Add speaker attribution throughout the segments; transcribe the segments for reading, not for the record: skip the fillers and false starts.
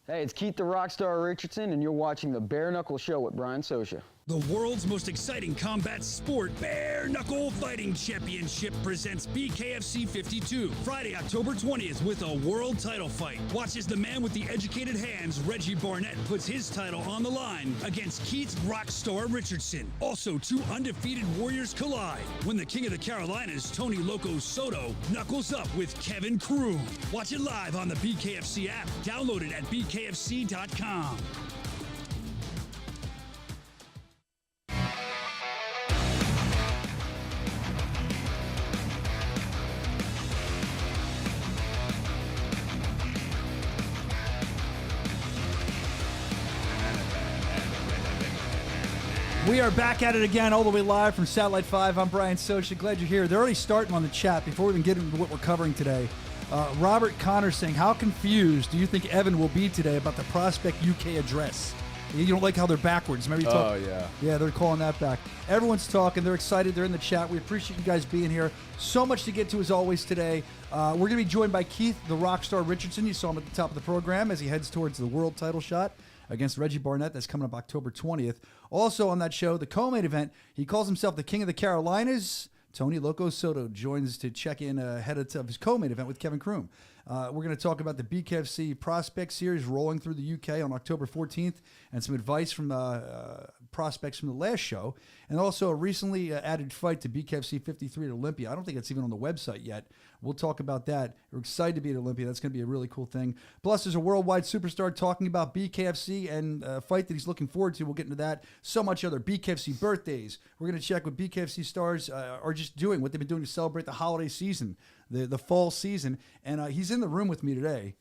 Speaker 1: Hey, it's Keith the Rockstar Richardson, and you're watching the Bare Knuckle Show with Brian Socia.
Speaker 2: The world's most exciting combat sport, Bare Knuckle Fighting Championship, presents BKFC 52, Friday, October 20th, with a world title fight. Watch as the man with the educated hands, Reggie Barnett, puts his title on the line against Keith Rockstar Richardson. Also, two undefeated warriors collide when the King of the Carolinas, Tony Soto, knuckles up with Kevin Croom. Watch it live on the BKFC app. Download it at bkfc.com.
Speaker 3: We are back at it again, all the way live from Satellite 5. I'm Brian Socia. Glad you're here. They're already starting on the chat before we even get into what we're covering today. Robert Connor saying, how confused do you think Evan will be today about the Prospect UK address? You don't like how they're backwards. Remember you talk?
Speaker 4: Oh, yeah.
Speaker 3: Yeah, they're calling that back. Everyone's talking. They're excited. They're in the chat. We appreciate you guys being here. So much to get to as always today. We're going to be joined by Keith, the Rockstar Richardson. You saw him at the top of the program as he heads towards the world title shot against Reggie Barnett. That's coming up October 20th. Also on that show, the co-main event, he calls himself the King of the Carolinas. Tony Soto joins to check in ahead of his co-main event with Kevin Croom. We're going to talk about the BKFC Prospect Series rolling through the UK on October 14th and some advice from prospects from the last show. And also a recently added fight to BKFC 53 at Olympia. I don't think it's even on the website yet. We'll talk about that. We're excited to be at Olympia. That's going to be a really cool thing. Plus, there's a worldwide superstar talking about BKFC and a fight that he's looking forward to. We'll get into that. So much other BKFC birthdays. We're going to check what BKFC stars are just doing, what they've been doing to celebrate the holiday season, the fall season. And he's in the room with me today.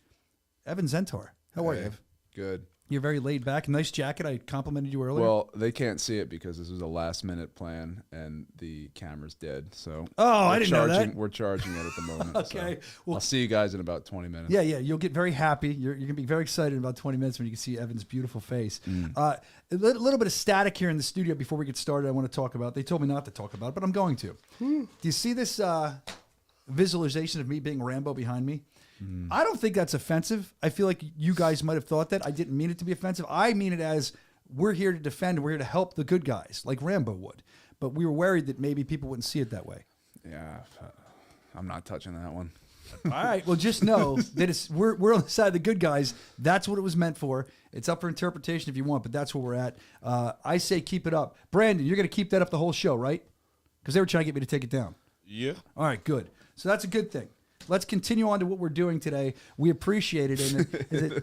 Speaker 3: Evan Zentar. How are you, Ev?
Speaker 4: Good.
Speaker 3: You're very laid back. Nice jacket. I complimented you earlier.
Speaker 4: Well, they can't see it because this was a last-minute plan, and the camera's dead. So
Speaker 3: I didn't know that.
Speaker 4: We're charging it at the moment.
Speaker 3: Okay.
Speaker 4: So
Speaker 3: Well,
Speaker 4: I'll see you guys in about 20 minutes.
Speaker 3: Yeah. You'll get very happy. You're going to be very excited in about 20 minutes when you can see Evan's beautiful face. A little bit of static here in the studio before we get started I want to talk about. They told me not to talk about it, but I'm going to. Do you see this visualization of me being Rambo behind me? I don't think that's offensive. I feel like you guys might have thought that. I didn't mean it to be offensive. I mean it as we're here to defend. We're here to help the good guys like Rambo would. But we were worried that maybe people wouldn't see it that way.
Speaker 4: Yeah, I'm not touching that one.
Speaker 3: All right. Well, just know that we're on the side of the good guys. That's what it was meant for. It's up for interpretation if you want, but that's where we're at. I say keep it up. Brandon, you're going to keep that up the whole show, right? Because they were trying to get me to take it down.
Speaker 5: Yeah.
Speaker 3: All right, good. So that's a good thing. Let's continue on to what we're doing today. We appreciate it. And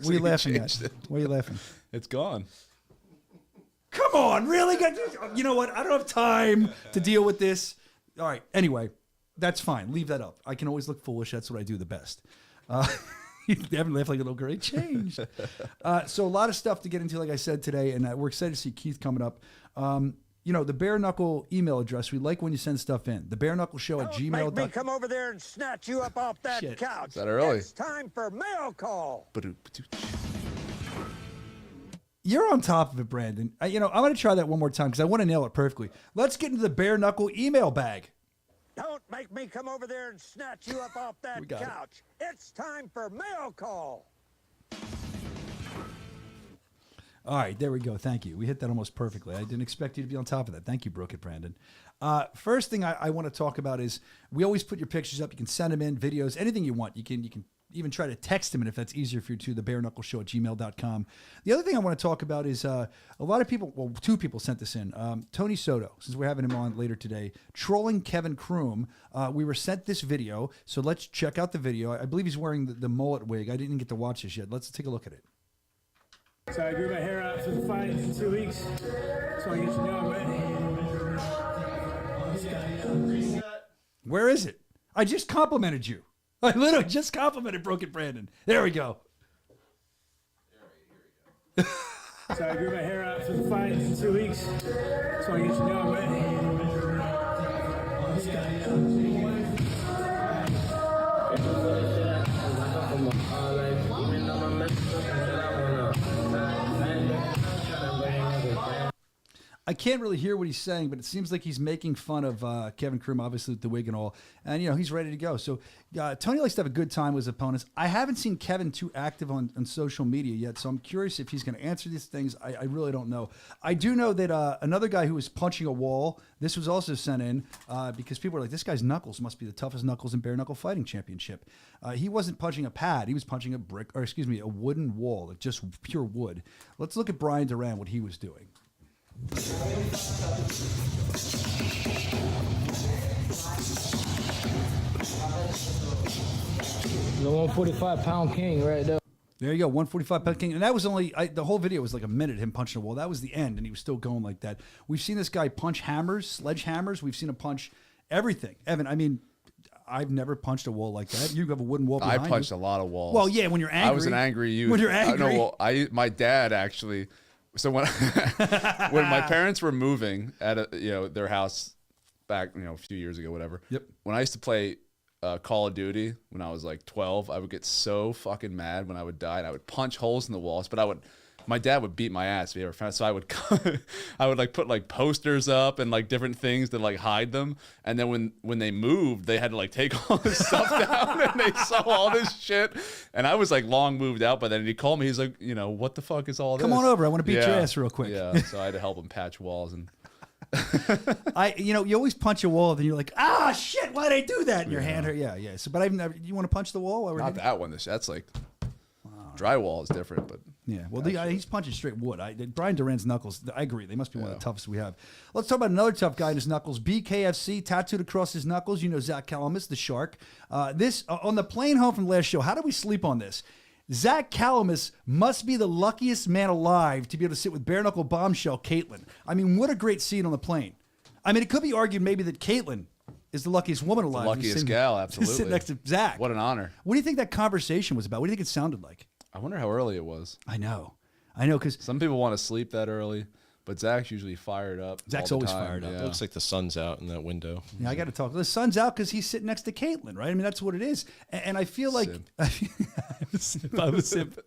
Speaker 3: what are you laughing at? Why are you laughing?
Speaker 4: It's gone.
Speaker 3: Come on, really? You know what? I don't have time to deal with this. All right. Anyway, that's fine. Leave that up. I can always look foolish. That's what I do the best. You haven't laughed like a little girl. It changed. So a lot of stuff to get into, like I said today, and we're excited to see Keith coming up. The Bare Knuckle email address, we like when you send stuff in. The Bare Knuckle Show at gmail.com.
Speaker 6: Make me come over there and snatch you up off that couch.
Speaker 4: Is that early?
Speaker 6: It's time for mail call.
Speaker 3: You're on top of it, Brandon. I'm going to try that one more time because I want to nail it perfectly. Let's get into the Bare Knuckle email bag.
Speaker 6: Don't make me come over there and snatch you up off that couch. It's time for mail call.
Speaker 3: All right, there we go. Thank you. We hit that almost perfectly. I didn't expect you to be on top of that. Thank you, Brooke and Brandon. First thing I want to talk about is we always put your pictures up. You can send them in, videos, anything you want. You can even try to text them in if that's easier for you to, the bareknuckleshow at gmail.com. The other thing I want to talk about is a lot of people, well, two people sent this in. Tony Soto, since we're having him on later today, trolling Kevin Croom. We were sent this video, so let's check out the video. I believe he's wearing the mullet wig. I didn't get to watch this yet. Let's take a look at it.
Speaker 7: So I grew my hair out for the fight in 2 weeks. So I get you know I'm ready.
Speaker 3: Where is it? I just complimented you. I literally just complimented Broken Brandon. There we go.
Speaker 7: So I grew my hair out for the fight in 2 weeks. So I get you know I'm ready.
Speaker 3: I can't really hear what he's saying, but it seems like he's making fun of Kevin Krum, obviously with the wig and all. And, he's ready to go. So Tony likes to have a good time with his opponents. I haven't seen Kevin too active on social media yet, so I'm curious if he's going to answer these things. I really don't know. I do know that another guy who was punching a wall, this was also sent in because people were like, this guy's knuckles must be the toughest knuckles in bare knuckle fighting championship. He wasn't punching a pad. He was punching a wooden wall, like just pure wood. Let's look at Brian Duran, what he was doing.
Speaker 7: The 145-pound king right there.
Speaker 3: There you go, 145-pound king. And that was only, the whole video was like a minute, him punching a wall. That was the end, and he was still going like that. We've seen this guy punch hammers, sledgehammers. We've seen him punch everything. Evan, I mean, I've never punched a wall like that. You have a wooden wall behind you.
Speaker 4: I punched a lot of walls.
Speaker 3: Well, yeah, when you're angry.
Speaker 4: I was an angry youth.
Speaker 3: When you're angry.
Speaker 4: My dad actually... So when when my parents were moving at their house back a few years ago, whatever.
Speaker 3: Yep. When
Speaker 4: I used to play Call of Duty when I was like 12, I would get so fucking mad when I would die, and I would punch holes in the walls. But my dad would beat my ass if he ever found it. So I would like put like posters up and like different things to like hide them. And then when they moved, they had to like take all this stuff down, and they saw all this shit. And I was like long moved out by then. And he called me. He's like, what the fuck is all this?
Speaker 3: Come on over. I want to beat your ass real quick.
Speaker 4: Yeah. So I had to help him patch walls and.
Speaker 3: You always punch a wall, then you're like, shit, why'd I do that? And your hand hurt. Yeah. So, but I've never. You want to punch the wall?
Speaker 4: Not that one. That's like. Drywall is different, but
Speaker 3: yeah. Well, he's punching straight wood. Brian Duran's knuckles, I agree. They must be one of the toughest we have. Let's talk about another tough guy in his knuckles. BKFC tattooed across his knuckles. Zach Calamus, the Shark. This on the plane home from last show. How did we sleep on this? Zach Calamus must be the luckiest man alive to be able to sit with bare knuckle bombshell Caitlin. I mean, what a great scene on the plane. I mean, it could be argued maybe that Caitlin is the luckiest woman alive.
Speaker 4: The luckiest gal, absolutely.
Speaker 3: Sitting next to Zach.
Speaker 4: What an honor.
Speaker 3: What do you think that conversation was about? What do you think it sounded like?
Speaker 4: I wonder how early it was.
Speaker 3: I know, because
Speaker 4: some people want to sleep that early, but Zach's usually fired up.
Speaker 3: Zach's always fired up.
Speaker 4: Yeah.
Speaker 5: It looks like the sun's out in that window.
Speaker 3: Yeah, I got to talk. The sun's out because he's sitting next to Caitlin, right? I mean, that's what it is. And I feel like I'm a simp.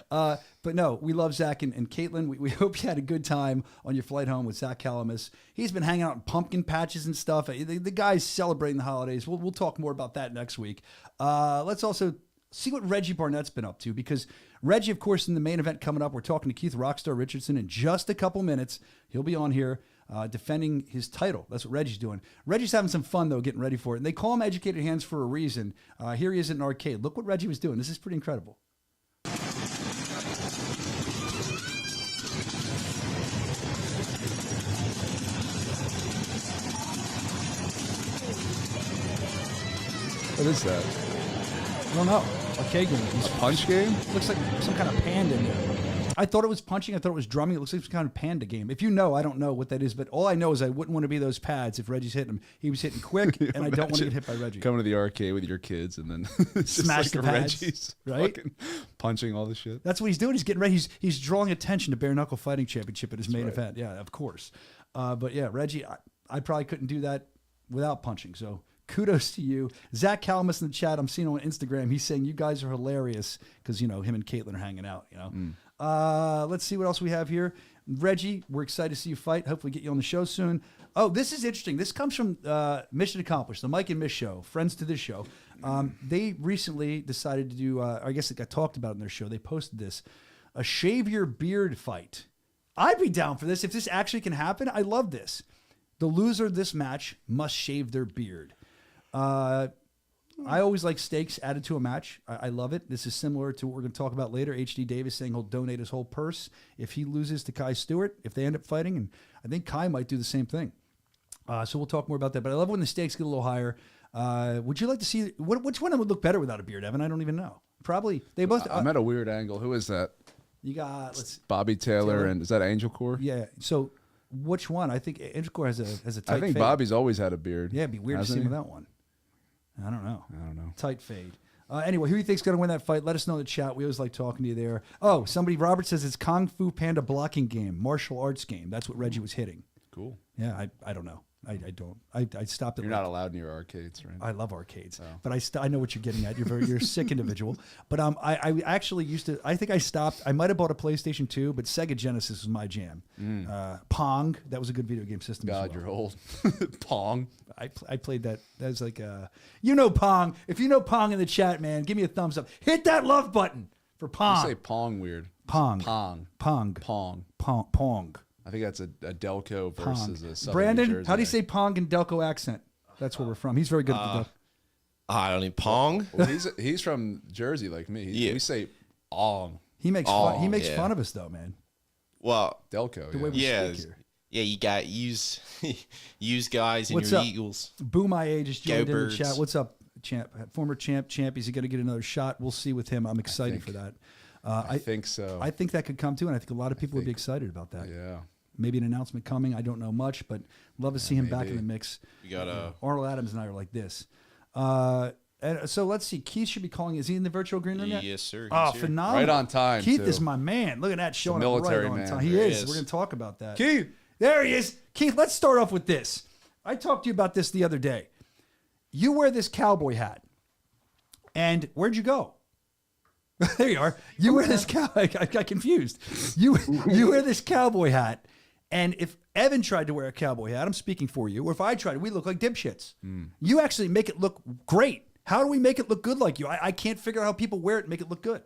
Speaker 3: But no, we love Zach and Caitlin. We hope you had a good time on your flight home with Zach Calamus. He's been hanging out in pumpkin patches and stuff. The guy's celebrating the holidays. We'll talk more about that next week. Let's also see what Reggie Barnett's been up to, because Reggie, of course, in the main event coming up, we're talking to Keith Rockstar Richardson in just a couple minutes. He'll be on here defending his title. That's what Reggie's doing. Reggie's having some fun, though, getting ready for it. And they call him Educated Hands for a reason. Here he is at an arcade. Look what Reggie was doing. This is pretty incredible.
Speaker 4: What is that?
Speaker 3: I don't know. Arcade game.
Speaker 4: A punch game?
Speaker 3: Looks like some kind of panda in there. I thought it was punching. I thought it was drumming. It looks like some kind of panda game. If you know, I don't know what that is, but all I know is I wouldn't want to be those pads if Reggie's hitting him. He was hitting quick, and I don't want to get hit by Reggie.
Speaker 4: Coming to the arcade with your kids and then
Speaker 3: smash the pads,
Speaker 4: Reggie's
Speaker 3: right?
Speaker 4: Punching all the shit.
Speaker 3: That's what he's doing. He's getting ready. He's drawing attention to Bare Knuckle Fighting Championship at his main event. Yeah, of course. But yeah, Reggie, I probably couldn't do that without punching. So kudos to you. Zach Calamus in the chat, I'm seeing on Instagram, he's saying you guys are hilarious because, him and Caitlin are hanging out, Let's see what else we have here. Reggie, we're excited to see you fight. Hopefully get you on the show soon. Oh, this is interesting. This comes from Mission Accomplished, the Mike and Mish show, friends to this show. They recently decided to do, I guess it got talked about in their show. They posted this, a shave your beard fight. I'd be down for this. If this actually can happen, I love this. The loser of this match must shave their beard. I always like stakes added to a match. I love it. This is similar to what we're going to talk about later. H.D. Davis saying he'll donate his whole purse if he loses to Kai Stewart, if they end up fighting. And I think Kai might do the same thing. So we'll talk more about that. But I love when the stakes get a little higher. Would you like to see, which one would look better without a beard, Evan? I don't even know. Probably. They both.
Speaker 4: I'm at a weird angle. Who is that?
Speaker 3: You got,
Speaker 4: Bobby Taylor, and is that Angel Core?
Speaker 3: Yeah. So which one? I think Angel Core has a tight
Speaker 4: I think
Speaker 3: fade.
Speaker 4: Bobby's always had a beard.
Speaker 3: Yeah, it'd be weird to see him without one. I don't know. Tight fade. Anyway, who do you think's going to win that fight? Let us know in the chat. We always like talking to you there. Oh, Robert says it's Kung Fu Panda blocking game, martial arts game. That's what Reggie was hitting.
Speaker 4: Cool.
Speaker 3: Yeah, I don't know. I don't. I stopped at.
Speaker 4: You're not allowed near arcades, right?
Speaker 3: I love arcades, but I know what you're getting at. You're a sick individual. But I actually used to. I think I stopped. I might have bought a PlayStation 2, but Sega Genesis was my jam. Pong, that was a good video game system.
Speaker 4: God,
Speaker 3: as well.
Speaker 4: you're old. Pong.
Speaker 3: I played that. That was like Pong. If you know Pong in the chat, man, give me a thumbs up. Hit that love button for Pong.
Speaker 4: You say Pong weird.
Speaker 3: Pong.
Speaker 4: Pong.
Speaker 3: Pong.
Speaker 4: Pong.
Speaker 3: Pong. Pong.
Speaker 4: I think that's a Delco versus a Southern
Speaker 3: Brandon,
Speaker 4: New Jersey.
Speaker 3: how do you say Pong in Delco accent? That's where we're from. He's very good at the
Speaker 5: I don't need Pong.
Speaker 4: Well, he's from Jersey like me. We say Ong.
Speaker 3: He makes fun. He makes fun of us though, man.
Speaker 5: Well,
Speaker 4: Delco.
Speaker 3: The way we speak here.
Speaker 5: Yeah, you got use guys in
Speaker 3: What's
Speaker 5: your
Speaker 3: up?
Speaker 5: Eagles.
Speaker 3: Boo my age is joined in the
Speaker 5: Birds.
Speaker 3: chat. What's up, champ? Former champ. Is he going to get another shot? We'll see with him. I'm excited for that.
Speaker 4: I think so.
Speaker 3: I think that could come too, and I think a lot of people would be excited about that.
Speaker 4: Yeah.
Speaker 3: Maybe an announcement coming. I don't know much, but love to see him back in the mix.
Speaker 5: We got
Speaker 3: Arnold Adams and I are like this. And so let's see. Keith should be calling. Is he in the virtual green room yet?
Speaker 5: Yes, sir.
Speaker 3: Oh,
Speaker 5: He's here.
Speaker 3: phenomenal!
Speaker 4: Right on time.
Speaker 3: Keith
Speaker 4: too.
Speaker 3: is my man. Look at that, showing up
Speaker 4: military
Speaker 3: right on
Speaker 4: man.
Speaker 3: time. He
Speaker 5: There he
Speaker 3: is.
Speaker 5: is.
Speaker 3: We're going to talk about that.
Speaker 4: Keith.
Speaker 3: There he is. Keith, let's start off with this. I talked to you about this the other day. You wear this cowboy hat, and where'd you go? There you are. You wear this I got confused. You wear this cowboy hat, and if Evan tried to wear a cowboy hat, I'm speaking for you, or if I tried, we look like dipshits. You actually make it look great. How do we make it look good like you? I can't figure out how people wear it and make it look good.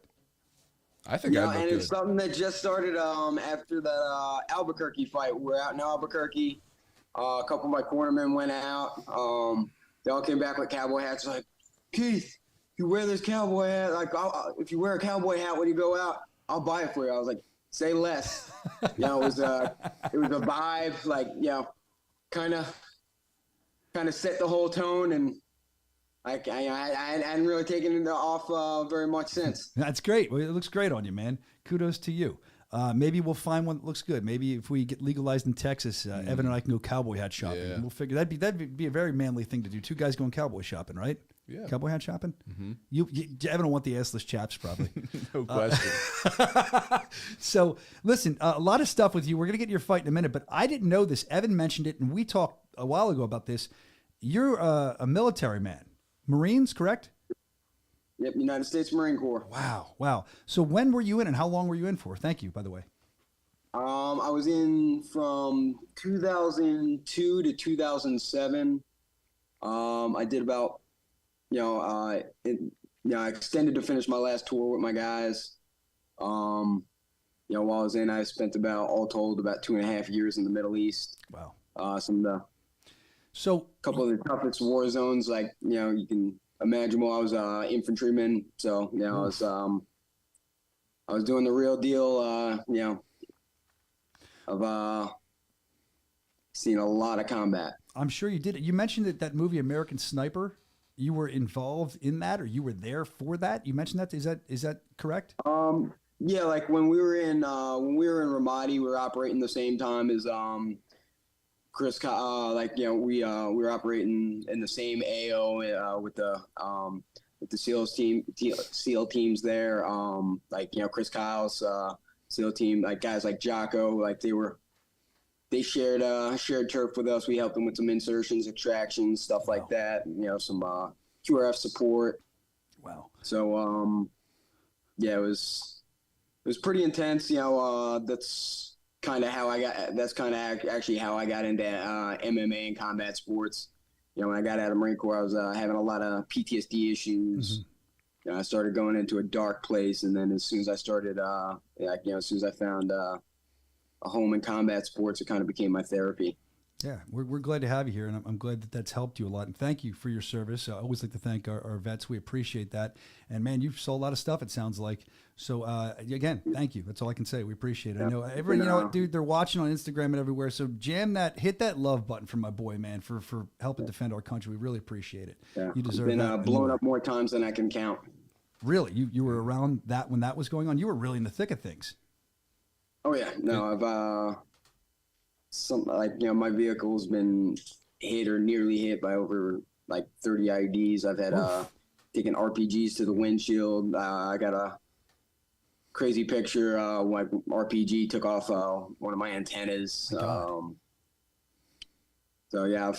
Speaker 4: I think
Speaker 8: Yeah,
Speaker 4: I'd look
Speaker 8: and
Speaker 4: good.
Speaker 8: it's something that just started after the Albuquerque fight. We're out in Albuquerque. A couple of my cornermen went out. They all came back with cowboy hats. Like, Keith, you wear this cowboy hat. Like, if you wear a cowboy hat when you go out, I'll buy it for you. I was like, say less. It was a vibe. Like, kind of set the whole tone, and I hadn't really taken it off very much since.
Speaker 3: That's great. Well, it looks great on you, man. Kudos to you. Maybe we'll find one that looks good. Maybe if we get legalized in Texas, Evan and I can go cowboy hat shopping.
Speaker 4: Yeah.
Speaker 3: And we'll figure that'd be a very manly thing to do. Two guys going cowboy shopping, right?
Speaker 4: Yeah.
Speaker 3: Cowboy hat shopping. You Evan will want the assless chaps probably.
Speaker 4: No question.
Speaker 3: So listen, a lot of stuff with you. We're gonna get your fight in a minute, but I didn't know this. Evan mentioned it, and we talked a while ago about this. You're a military man, Marines, correct?
Speaker 8: Yep, United States Marine Corps.
Speaker 3: Wow. So when were you in, and how long were you in for? Thank you, by the way.
Speaker 8: I was in from 2002 to 2007. I did about, I extended to finish my last tour with my guys. While I was in, I spent all told about 2.5 years in the Middle East.
Speaker 3: Wow.
Speaker 8: Couple of the toughest war zones, like, you can imagine. Well, I was infantryman, so I was doing the real deal. Of seeing a lot of combat.
Speaker 3: I'm sure you did. You mentioned that movie American Sniper. You were involved in that, or you were there for that. You mentioned that. Is that correct?
Speaker 8: Yeah, like when we were in Ramadi, we were operating the same time as Chris. We were operating in the same AO with the SEAL teams there. Chris Kyle's SEAL team, like guys like Jocko, like they shared turf with us. We helped them with some insertions, extractions, stuff like that. Some QRF support.
Speaker 3: Wow.
Speaker 8: So it was pretty intense. That's kind of how I got. That's kind of actually how I got into MMA and combat sports. When I got out of Marine Corps, I was having a lot of PTSD issues. I started going into a dark place, and then as soon as I started, as soon as I found a home in combat sports, it kind of became my therapy.
Speaker 3: Yeah, we're glad to have you here, and I'm glad that that's helped you a lot. And thank you for your service. I always like to thank our vets. We appreciate that. And man, you've sold a lot of stuff, it sounds like. So again, thank you. That's all I can say. We appreciate it. I know everyone, dude, they're watching on Instagram and everywhere. So hit that love button for my boy, man, for helping defend our country. We really appreciate it.
Speaker 8: Yeah.
Speaker 3: You deserve
Speaker 8: that.
Speaker 3: Been
Speaker 8: blown up more times than I can count.
Speaker 3: Really? You were around that when that was going on? You were really in the thick of things.
Speaker 8: Oh yeah. No, I've my vehicle's been hit or nearly hit by over 30 IEDs. I've had taken RPGs to the windshield. I got a crazy picture RPG took off one of my antennas. So yeah,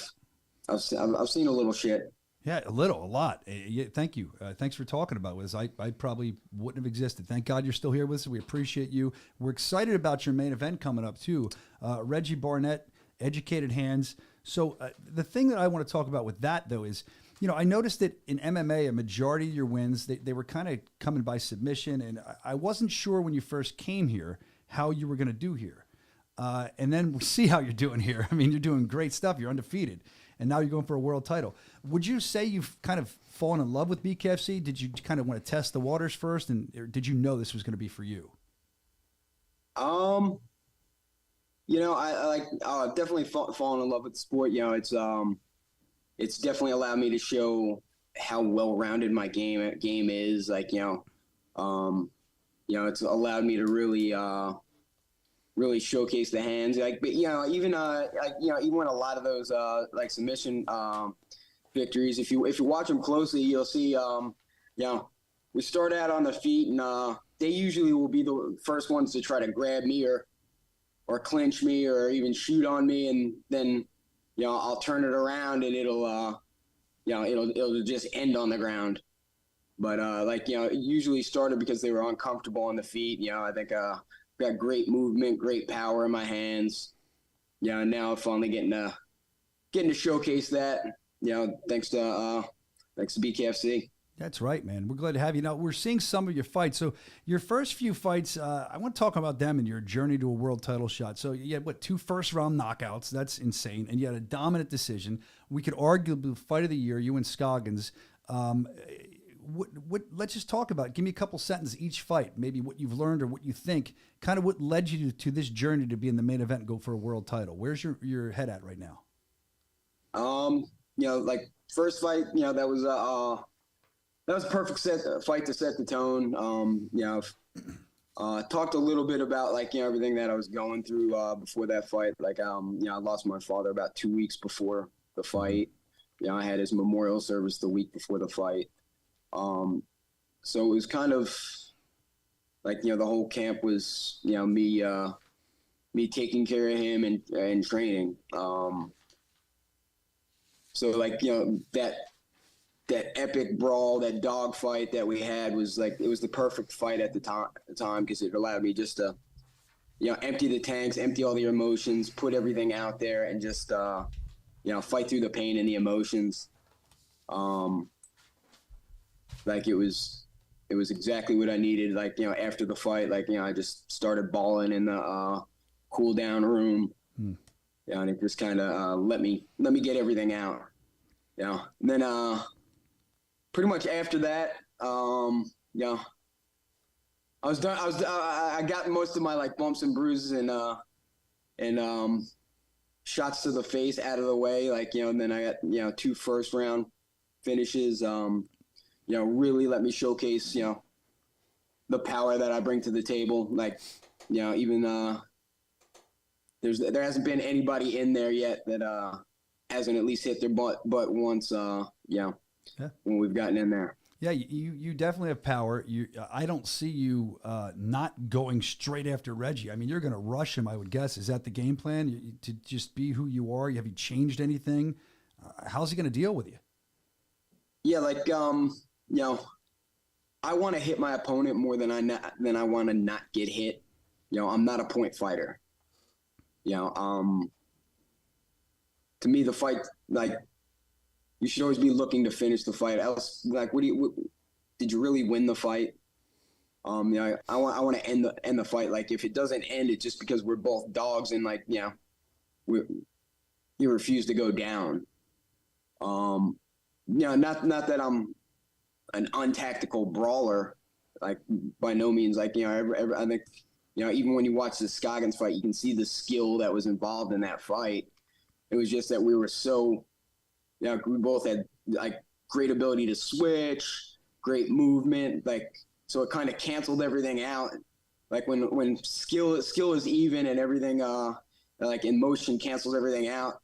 Speaker 8: I've seen a little shit.
Speaker 3: Yeah, a lot. Yeah, thank you. Thanks for talking about this. I probably wouldn't have existed. Thank God you're still here with us. We appreciate you. We're excited about your main event coming up too. Reggie Barnett, Educated Hands. So the thing that I want to talk about with that though is, I noticed that in MMA, a majority of your wins, they were kind of coming by submission. And I wasn't sure when you first came here how you were going to do here. And then we see how you're doing here. I mean, you're doing great stuff. You're undefeated. And now you're going for a world title. Would you say you've kind of fallen in love with BKFC? Did you kind of want to test the waters first? Or did you know this was going to be for you?
Speaker 8: I definitely fallen in love with the sport. It's definitely allowed me to show how well-rounded my game is. It's allowed me to really showcase the hands. Even when a lot of those submission victories, if you watch them closely, you'll see we start out on the feet, and they usually will be the first ones to try to grab me or clinch me or even shoot on me, and then I'll turn it around and it'll just end on the ground. But it usually started because they were uncomfortable on the feet. I think got great movement, great power in my hands. Now I'm finally getting to showcase that. Thanks to BKFC.
Speaker 3: That's right, man. We're glad to have you. Now, we're seeing some of your fights. So your first few fights, I want to talk about them and your journey to a world title shot. So you had, 2 first-round knockouts. That's insane. And you had a dominant decision. We could arguably fight of the year, you and Scoggins. Let's just talk about it. Give me a couple sentences each fight, maybe what you've learned or what you think, kind of what led you to this journey to be in the main event and go for a world title. Where's your head at right now?
Speaker 8: First fight, that was a perfect fight to set the tone. Talked a little bit about everything that I was going through before that fight. I lost my father about 2 weeks before the fight. I had his memorial service the week before the fight. So it was kind of the whole camp was me taking care of him and training. That epic brawl, that dog fight that we had was it was the perfect fight at the time because it allowed me just to, empty the tanks, empty all the emotions, put everything out there and just, fight through the pain and the emotions. It was exactly what I needed. After the fight, I just started bawling in the cool down room. And it just kind of let me get everything out. And then pretty much after that, I was done. I got most of my bumps and bruises and shots to the face out of the way. And then I got 2 first round finishes. Really let me showcase the power that I bring to the table. Even there hasn't been anybody in there yet that hasn't at least hit their butt once. When we've gotten in there.
Speaker 3: Yeah, you definitely have power. I don't see you not going straight after Reggie. I mean, you're going to rush him, I would guess. Is that the game plan, to just be who you are? Have you changed anything? How's he going to deal with you?
Speaker 8: Yeah, I want to hit my opponent more than I want to not get hit. I'm not a point fighter. To me, the fight, you should always be looking to finish the fight. Else, did you really win the fight? I want to end the fight. If it doesn't end, it's just because we're both dogs and you refuse to go down. Not that I'm an untactical brawler, by no means. I think even when you watch the Scoggins fight, you can see the skill that was involved in that fight. It was just that we were so. We both had great ability to switch, great movement, so it kind of canceled everything out. When skill is even and everything, in motion cancels everything out,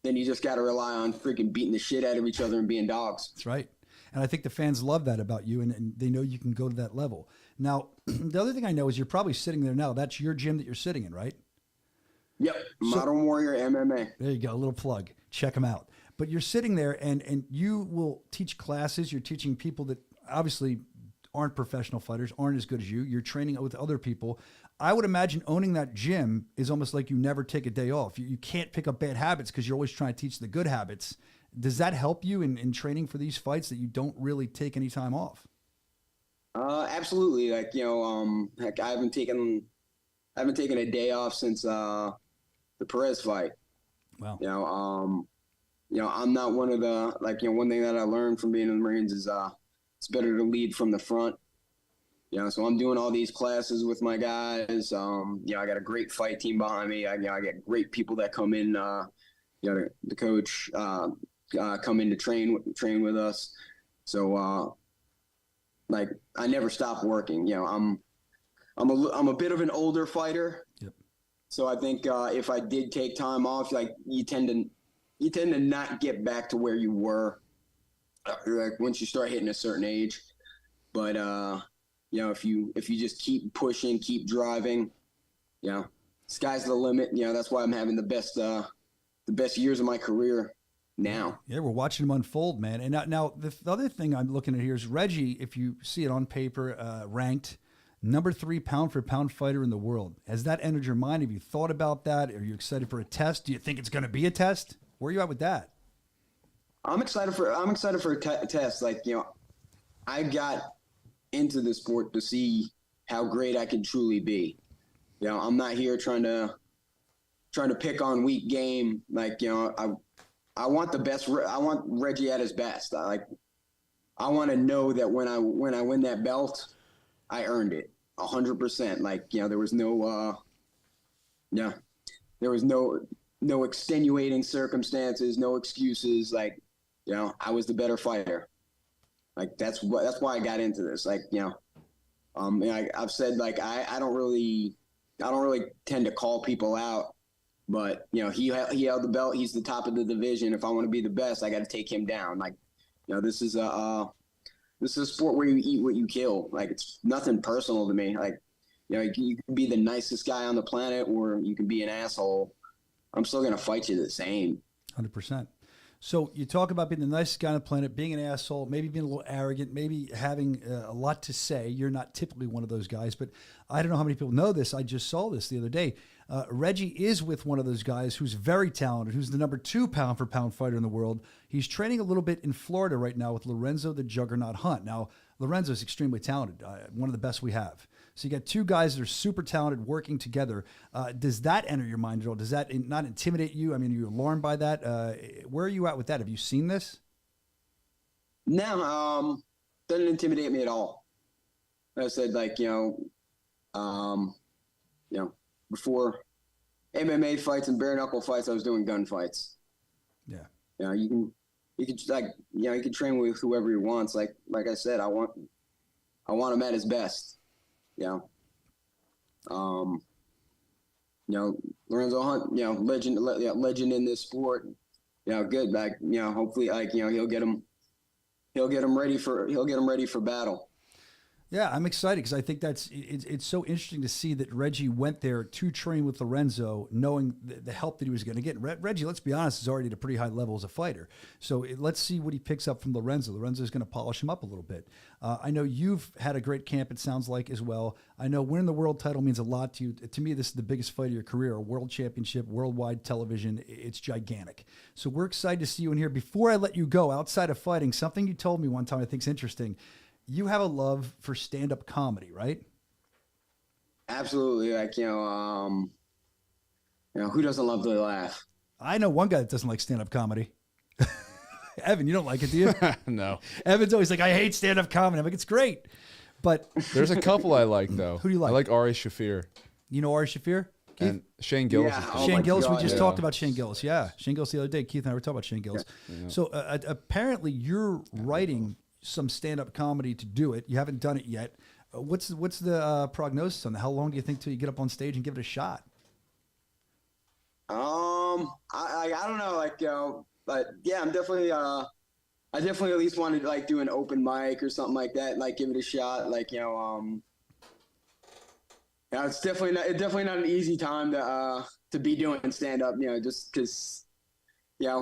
Speaker 8: then you just got to rely on freaking beating the shit out of each other and being dogs.
Speaker 3: That's right. And I think the fans love that about you, and they know you can go to that level. Now, the other thing I know is you're probably sitting there now. That's your gym that you're sitting in, right?
Speaker 8: Yep. Modern Warrior MMA.
Speaker 3: There you go. A little plug. check them out. But you're sitting there and you will teach classes. You're teaching people that obviously aren't professional fighters, aren't as good as you. You're training with other people. I would imagine owning that gym is almost like you never take a day off. You can't pick up bad habits because you're always trying to teach the good habits. Does that help you in training for these fights that you don't really take any time off?
Speaker 8: Absolutely. Like, heck, I haven't taken a day off since the Perez fight.
Speaker 3: Wow.
Speaker 8: I'm not one of the, one thing that I learned from being in the Marines is it's better to lead from the front. So I'm doing all these classes with my guys. I got a great fight team behind me. I get great people that come in, the coach come in to train with us. So, I never stop working. I'm a bit of an older fighter.
Speaker 3: Yep. So
Speaker 8: I think if I did take time off, you tend to not get back to where you were, once you start hitting a certain age. But if you just keep pushing, keep driving, sky's the limit. That's why I'm having the best years of my career now.
Speaker 3: Yeah, we're watching him unfold, man. And now the other thing I'm looking at here is Reggie, if you see it on paper, ranked number 3 pound-for-pound fighter in the world. Has that entered your mind? Have you thought about that? Are you excited for a test? Do you think it's going to be a test? Where are you at with that?
Speaker 8: I'm excited for a test. I got into the sport to see how great I can truly be. I'm not here trying to pick on weak game. I want the best. I want Reggie at his best. I want to know that when I win that belt, I earned it 100%. There was no extenuating circumstances, no excuses. I was the better fighter. That's why I got into this. I've said I don't really tend to call people out. But, he held the belt. He's the top of the division. If I want to be the best, I got to take him down. This is a sport where you eat what you kill. It's nothing personal to me. You can be the nicest guy on the planet or you can be an asshole. I'm still going to fight you the same.
Speaker 3: 100%. So you talk about being the nicest guy on the planet, being an asshole, maybe being a little arrogant, maybe having a lot to say. You're not typically one of those guys, but I don't know how many people know this. I just saw this the other day. Reggie is with one of those guys who's very talented, who's the number 2 pound-for-pound fighter in the world. He's training a little bit in Florida right now with Lorenzo the Juggernaut Hunt. Now, Lorenzo is extremely talented, one of the best we have. So you got 2 guys that are super talented working together. Does that enter your mind at all? Does that not intimidate you? I mean, are you alarmed by that? Where are you at with that? Have you seen this?
Speaker 8: No, doesn't intimidate me at all. I said, before MMA fights and bare knuckle fights, I was doing gun fights.
Speaker 3: Yeah.
Speaker 8: You can train with whoever he wants. Like I said, I want him at his best. Lorenzo Hunt, legend in this sport. Good. Hopefully, he'll get him ready for battle.
Speaker 3: Yeah, I'm excited because I think it's so interesting to see that Reggie went there to train with Lorenzo, knowing the help that he was going to get. Reggie, let's be honest, is already at a pretty high level as a fighter. So let's see what he picks up from Lorenzo. Lorenzo is going to polish him up a little bit. I know you've had a great camp, it sounds like, as well. I know winning the world title means a lot to you. To me, this is the biggest fight of your career, a world championship, worldwide television. It's gigantic. So we're excited to see you in here. Before I let you go, outside of fighting, something you told me one time I think is interesting. You have a love for stand-up comedy, right?
Speaker 8: Absolutely. Who doesn't love to laugh?
Speaker 3: I know one guy that doesn't like stand-up comedy. Evan, you don't like it, do you?
Speaker 4: No.
Speaker 3: Evan's always like, I hate stand-up comedy. I'm like, it's great. But
Speaker 4: there's a couple I like, though.
Speaker 3: Who do you like?
Speaker 4: I like Ari Shaffir.
Speaker 3: You know Ari Shaffir? Keith?
Speaker 4: And Shane Gillis.
Speaker 8: Yeah.
Speaker 4: Is
Speaker 8: Oh
Speaker 3: Shane
Speaker 8: my
Speaker 3: Gillis,
Speaker 8: God,
Speaker 3: we just
Speaker 8: yeah.
Speaker 3: talked about Shane Gillis. Yeah, Shane Gillis the other day. Keith and I were talking about Shane Gillis.
Speaker 4: Yeah.
Speaker 3: So apparently you're writing some stand-up comedy to do it. You haven't done it yet. What's the prognosis on that? How long do you think till you get up on stage and give it a shot?
Speaker 8: I don't know, but yeah, I'm definitely I definitely at least want to do an open mic or something like that, give it a shot, it's definitely not an easy time to be doing stand up, just because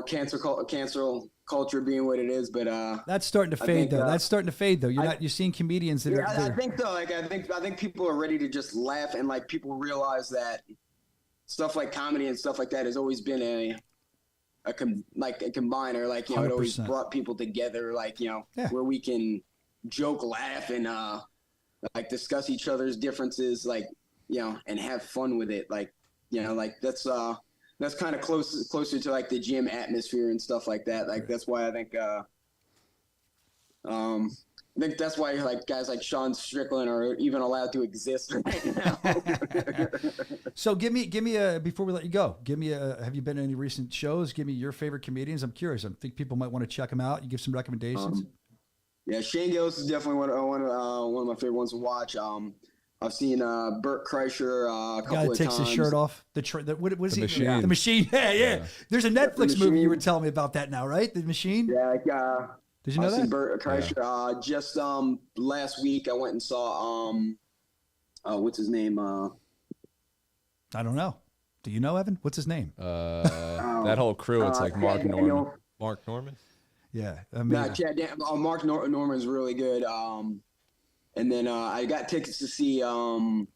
Speaker 8: cancel culture being what it is, but
Speaker 3: that's starting to fade though. That's starting to fade though. You're seeing comedians that
Speaker 8: I think so. Like I think people are ready to just laugh, and like people realize that stuff like comedy and stuff like that has always been a combiner, like, you know, 100%. It always brought people together, like, you know, where we can joke, laugh, and like discuss each other's differences, like, you know, and have fun with it, like, you know, like that's kind of closer to like the gym atmosphere and stuff like that. Like that's why I think that's why like guys like Sean Strickland are even allowed to exist right now.
Speaker 3: So give me a, before we let you go, give me a, have you been to any recent shows? Give me your favorite comedians. I'm curious. I think people might want to check them out. You give some recommendations.
Speaker 8: Yeah, Shane Gillis is definitely one of my favorite ones to watch. I've seen Bert Kreischer a couple of times.
Speaker 3: Guy that takes his shirt off. What is he?
Speaker 4: Machine. Yeah.
Speaker 3: The Machine. Yeah. There's a Netflix movie you were telling me about that now, right? The Machine.
Speaker 8: Yeah.
Speaker 3: Did you know
Speaker 8: I've
Speaker 3: that?
Speaker 8: seen Bert Kreischer. Just last week I went and saw what's his name?
Speaker 3: I don't know. Do you know, Evan? What's his name?
Speaker 4: That whole crew. It's like Mark Norman.
Speaker 5: Mark Norman.
Speaker 3: Yeah. I mean,
Speaker 8: Mark Norman's really good. And then I got tickets to see. I'm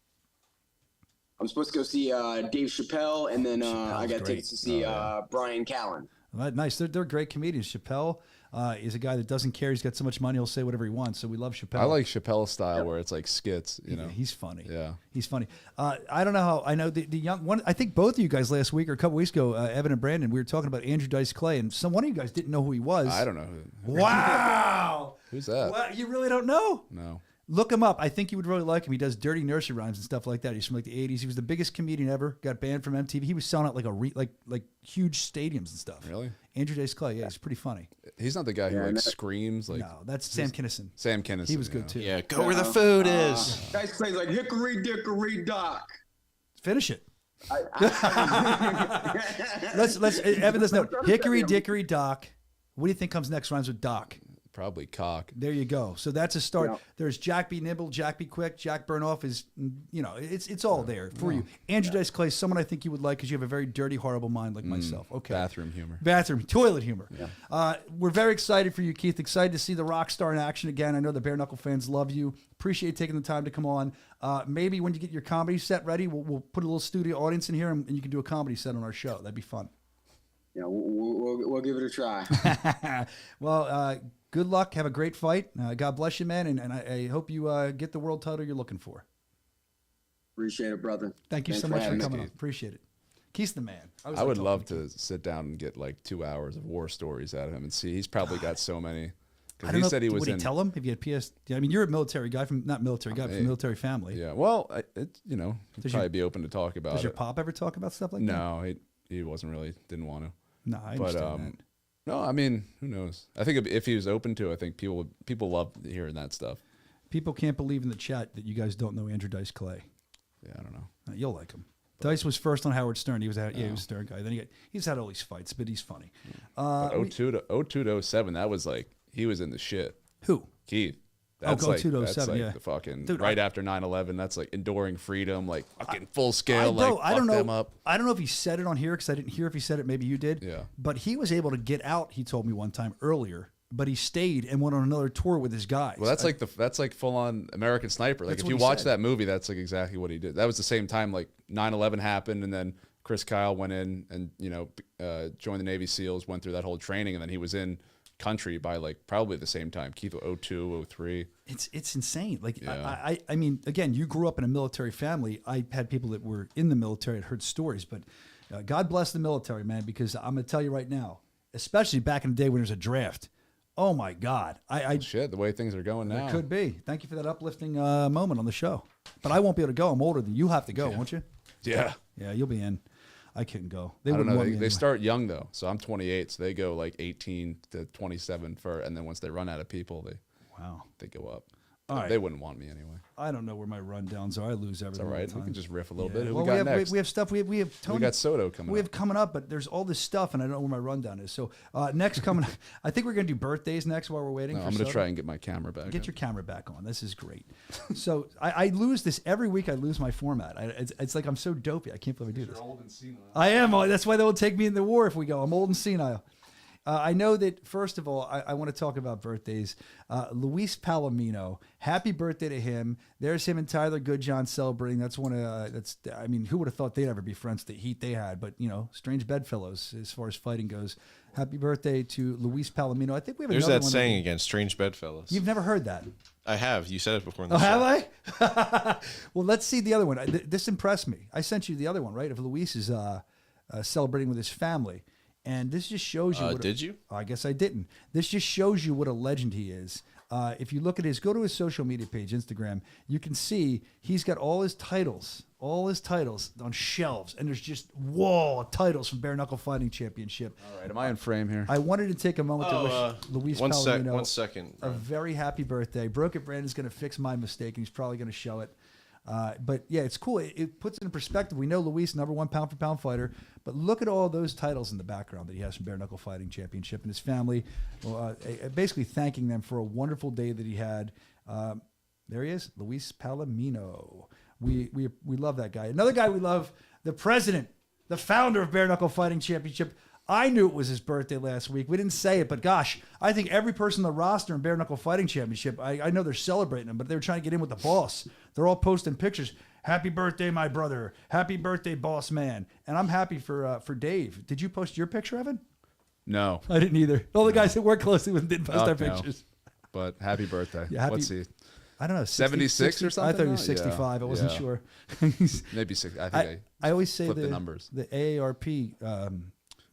Speaker 8: supposed to go see Dave Chappelle, and then I got tickets to see Brian Callen.
Speaker 3: Well, nice. They're great comedians. Chappelle is a guy that doesn't care. He's got so much money, he'll say whatever he wants. So we love Chappelle.
Speaker 4: I like Chappelle's style where it's like skits. You know,
Speaker 3: he's funny.
Speaker 4: Yeah,
Speaker 3: he's funny. I don't know how. I know the young one. I think both of you guys last week or a couple weeks ago, Evan and Brandon, we were talking about Andrew Dice Clay, and one of you guys didn't know who he was.
Speaker 4: I don't know who.
Speaker 3: Wow.
Speaker 4: Who's that?
Speaker 3: Well, you really don't know?
Speaker 4: No.
Speaker 3: Look him up. I think you would really like him. He does dirty nursery rhymes and stuff like that. He's from like the 80s. He was the biggest comedian ever. Got banned from MTV. He was selling out like huge stadiums and stuff.
Speaker 4: Really?
Speaker 3: Andrew Dice Clay. Yeah, he's pretty funny.
Speaker 4: He's not the guy who like screams like.
Speaker 3: No, that's Sam Kinison.
Speaker 4: Sam Kinison.
Speaker 3: He was good too.
Speaker 5: Yeah, go where the food is.
Speaker 8: Dice Clay's like hickory dickory dock.
Speaker 3: Finish it. Let's Evan, let's know. Hickory dickory dock. What do you think comes next? Rhymes with dock.
Speaker 4: Probably cock.
Speaker 3: There you go. So that's a start.
Speaker 8: Yeah.
Speaker 3: There's Jack B. Nibble, Jack B. Quick, Jack Burnoff is, you know, it's all there for you. Andrew Dice Clay, someone I think you would like because you have a very dirty, horrible mind like myself. Okay.
Speaker 4: Bathroom humor.
Speaker 3: Toilet humor. Yeah. We're very excited for you, Keith. Excited to see the rock star in action again. I know the Bare Knuckle fans love you. Appreciate taking the time to come on. Maybe when you get your comedy set ready, we'll put a little studio audience in here and you can do a comedy set on our show. That'd be fun.
Speaker 8: Yeah, we'll give it a try.
Speaker 3: Well, good luck. Have a great fight. God bless you, man. And I hope you get the world title you're looking for.
Speaker 8: Appreciate it, brother.
Speaker 3: Thank you so much for coming on. Appreciate it. Keith's the man.
Speaker 4: I would love to sit down and get like 2 hours of war stories out of him and see. He's probably got so many.
Speaker 3: I don't know. Said he was. Would he tell him if you had PS? I mean, you're a military guy from from a military family.
Speaker 4: Yeah. Well, he'd probably be open to talk about it.
Speaker 3: Does your pop ever talk about stuff like that?
Speaker 4: No, he wasn't really. Didn't want to.
Speaker 3: No, I understand that.
Speaker 4: No, I mean, who knows? I think if he was open to, I think people love hearing that stuff.
Speaker 3: People can't believe in the chat that you guys don't know Andrew Dice Clay.
Speaker 4: Yeah, I don't know.
Speaker 3: You'll like him. Dice was first on Howard Stern. He was he was a Stern guy. Then he's had all these fights, but he's funny.
Speaker 4: 02 to 07, that was like he was in the shit.
Speaker 3: Who?
Speaker 4: Keith. That's
Speaker 3: 02 to 07,
Speaker 4: that's like
Speaker 3: yeah.
Speaker 4: the fucking
Speaker 3: Dude,
Speaker 4: right after 9/11. That's like enduring freedom, like fucking full scale.
Speaker 3: I don't know.
Speaker 4: Them up.
Speaker 3: I don't know if he said it on here because I didn't hear if he said it. Maybe you did.
Speaker 4: Yeah.
Speaker 3: But he was able to get out. He told me one time earlier. But he stayed and went on another tour with his guys.
Speaker 4: Well, that's like full on American Sniper. Like if you watch that movie, that's like exactly what he did. That was the same time like 9/11 happened, and then Chris Kyle went in and joined the Navy SEALs, went through that whole training, and then he was in country by like probably the same time. Keith 02, 03.
Speaker 3: It's insane. Like
Speaker 4: yeah.
Speaker 3: I mean, again, you grew up in a military family. I had people that were in the military. I'd heard stories, but God bless the military, man. Because I'm going to tell you right now, especially back in the day when there was a draft. Oh my God!
Speaker 4: Shit, the way things are going now.
Speaker 3: It could be. Thank you for that uplifting moment on the show. But I won't be able to go. I'm older than you. Have to go, won't you?
Speaker 4: Yeah.
Speaker 3: Yeah, you'll be in. I couldn't go.
Speaker 4: I don't know. They start young though, so I'm 28, so they go like 18 to 27 and then once they run out of people, they go up.
Speaker 3: All right.
Speaker 4: They wouldn't want me anyway.
Speaker 3: I don't know where my rundowns are. I lose everything.
Speaker 4: It's all right.
Speaker 3: all the time.
Speaker 4: We can just riff a little
Speaker 3: Yeah.
Speaker 4: bit. Who
Speaker 3: Well,
Speaker 4: we got next?
Speaker 3: we have stuff. We have Tony.
Speaker 4: We got Soto coming
Speaker 3: We
Speaker 4: up.
Speaker 3: have coming up, but there's all this stuff, and I don't know where my rundown is. So next coming, I think we're going to do birthdays next while we're waiting.
Speaker 4: No,
Speaker 3: for
Speaker 4: I'm going to
Speaker 3: Soto.
Speaker 4: try and get my camera back.
Speaker 3: Get your camera back on. This is great. So I lose this every week. I lose my format. It's like I'm so dopey. I can't believe I do this.
Speaker 4: old and senile.
Speaker 3: I am. That's why they will take me in the war if we go. I'm old and senile. I know that, first of all, I want to talk about birthdays. Luis Palomino, happy birthday to him. There's him and Tyler Goodjohn celebrating. That's one of, I mean, who would have thought they'd ever be friends, the heat they had? But, you know, strange bedfellows as far as fighting goes. Happy birthday to Luis Palomino. I think we have
Speaker 5: There's
Speaker 3: another
Speaker 5: that
Speaker 3: one.
Speaker 5: saying again, strange bedfellows.
Speaker 3: You've never heard that.
Speaker 5: I have. You said it before in the
Speaker 3: Oh,
Speaker 5: show.
Speaker 3: have I? Well, let's see the other one. This impressed me. I sent you the other one, right? Of Luis is celebrating with his family. And this just shows you.
Speaker 5: Did you?
Speaker 3: I guess I didn't. This just shows you what a legend he is. If you look at go to his social media page, Instagram, you can see he's got all his titles on shelves. And there's just wall of titles from Bare Knuckle Fighting Championship.
Speaker 4: All right, am I in frame here?
Speaker 3: I wanted to take a moment to wish Luis Palomino
Speaker 5: one second.
Speaker 3: a very happy birthday. Broke It Brandon's going to fix my mistake, and he's probably going to show it. But yeah, it's cool. It puts it in perspective. We know Luis, #1 pound for pound fighter, but look at all those titles in the background that he has from Bare Knuckle Fighting Championship and his family. Basically thanking them for a wonderful day that he had. There he is, Luis Palomino. We love that guy. Another guy we love, the president, the founder of Bare Knuckle Fighting Championship. I knew it was his birthday last week. We didn't say it, but gosh, I think every person on the roster in Bare Knuckle Fighting Championship, I know they're celebrating him, but they were trying to get in with the boss. They're all posting pictures. Happy birthday, my brother. Happy birthday, boss man. And I'm happy for Dave. Did you post your picture, Evan?
Speaker 4: No.
Speaker 3: I didn't either. All the guys that work closely with him didn't post
Speaker 4: Fuck
Speaker 3: their
Speaker 4: no.
Speaker 3: pictures.
Speaker 4: But happy birthday.
Speaker 3: Yeah,
Speaker 4: Let's see.
Speaker 3: I don't know.
Speaker 4: 76 or something?
Speaker 3: I thought he was
Speaker 4: Yeah.
Speaker 3: 65. I wasn't
Speaker 4: Yeah.
Speaker 3: sure.
Speaker 4: Maybe 6. I think
Speaker 3: I always say
Speaker 4: flipped the numbers.
Speaker 3: The AARP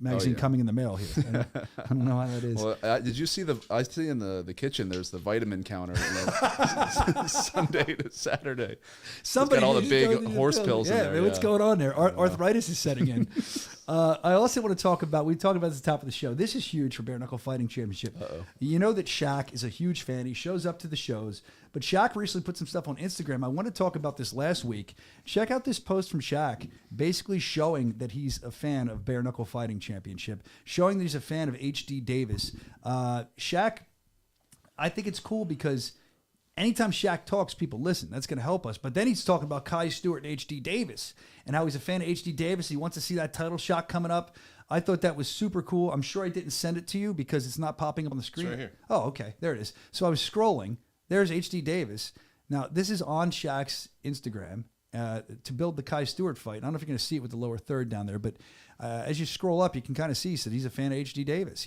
Speaker 3: magazine
Speaker 4: yeah.
Speaker 3: coming in the mail here. I don't know how that is.
Speaker 4: Well, did you see I see in the kitchen there's the vitamin counter Sunday to Saturday.
Speaker 3: Somebody
Speaker 4: got all the
Speaker 3: just
Speaker 4: big
Speaker 3: goes to
Speaker 4: horse pills in
Speaker 3: yeah,
Speaker 4: there.
Speaker 3: man, what's going on there? Arthritis is setting in. I also want to talk about, we talked about this at the top of the show. This is huge for Bare Knuckle Fighting Championship. You know that Shaq is a huge fan. He shows up to the shows. But Shaq recently put some stuff on Instagram. I want to talk about this last week. Check out this post from Shaq, basically showing that he's a fan of Bare Knuckle Fighting Championship, showing that he's a fan of H.D. Davis. Shaq, I think it's cool because anytime Shaq talks, people listen. That's going to help us. But then he's talking about Kai Stewart and H.D. Davis and how he's a fan of H.D. Davis. He wants to see that title shot coming up. I thought that was super cool. I'm sure I didn't send it to you because it's not popping up on the screen.
Speaker 5: It's right here.
Speaker 3: Oh, okay. There it is. So I was scrolling. There's H.D. Davis. Now, this is on Shaq's Instagram to build the Kai Stewart fight. I don't know if you're going to see it with the lower third down there, but as you scroll up, you can kind of see that he's a fan of H.D. Davis.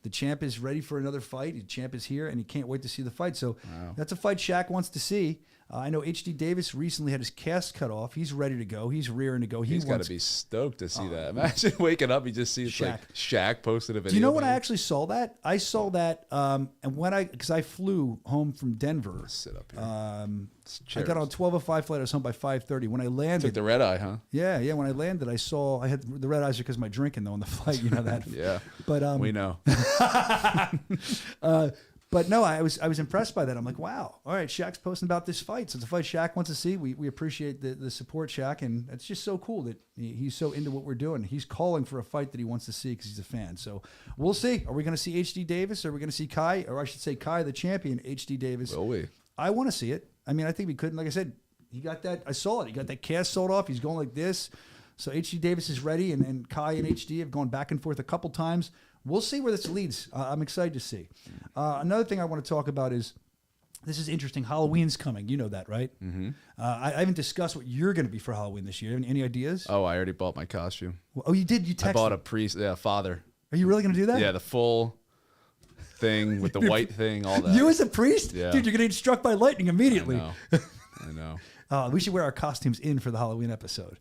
Speaker 3: The champ is ready for another fight. The champ is here, and he can't wait to see the fight. So that's a fight Shaq wants to see. I know H.D. Davis recently had his cast cut off. He's ready to go. He's rearing to go.
Speaker 4: He's got to be stoked to see that. Imagine waking up, you just see it's
Speaker 3: Shaq.
Speaker 4: like Shaq posted a video.
Speaker 3: Do you know when
Speaker 4: about
Speaker 3: I
Speaker 4: it.
Speaker 3: actually saw that? I saw that, and because I flew home from Denver.
Speaker 4: Sit up here.
Speaker 3: I got on 12:05 flight. I was home by 5:30. When I landed,
Speaker 4: Took the red eye, huh?
Speaker 3: yeah. When I landed, I had the red eyes because of my drinking though on the flight. You know that.
Speaker 4: Yeah.
Speaker 3: But
Speaker 4: We know.
Speaker 3: But no, I was impressed by that. I'm like, wow. All right, Shaq's posting about this fight. So it's a fight Shaq wants to see. We appreciate the support, Shaq, and it's just so cool that he's so into what we're doing. He's calling for a fight that he wants to see because he's a fan. So we'll see. Are we going to see H.D. Davis? Are we going to see Kai? Or I should say Kai, the champion, H.D. Davis.
Speaker 4: Will we?
Speaker 3: I want to see it. I mean, I think we could. And like I said, he got that. I saw it. He got that cast sold off. He's going like this. So H.D. Davis is ready, and Kai and H.D. have gone back and forth a couple times. We'll see where this leads. I'm excited to see. Another thing I want to talk about is, this is interesting. Halloween's coming. You know that, right? Mm-hmm. I haven't discussed what you're going to be for Halloween this year. Any ideas?
Speaker 4: Oh, I already bought my costume.
Speaker 3: Oh, you did? You texted?
Speaker 4: I bought a priest, father.
Speaker 3: Are you really going to do that?
Speaker 4: Yeah, the full thing with the white thing, all that.
Speaker 3: You as a priest?
Speaker 4: Yeah.
Speaker 3: Dude, you're going to get struck by lightning immediately.
Speaker 4: I know.
Speaker 3: We should wear our costumes in for the Halloween episode.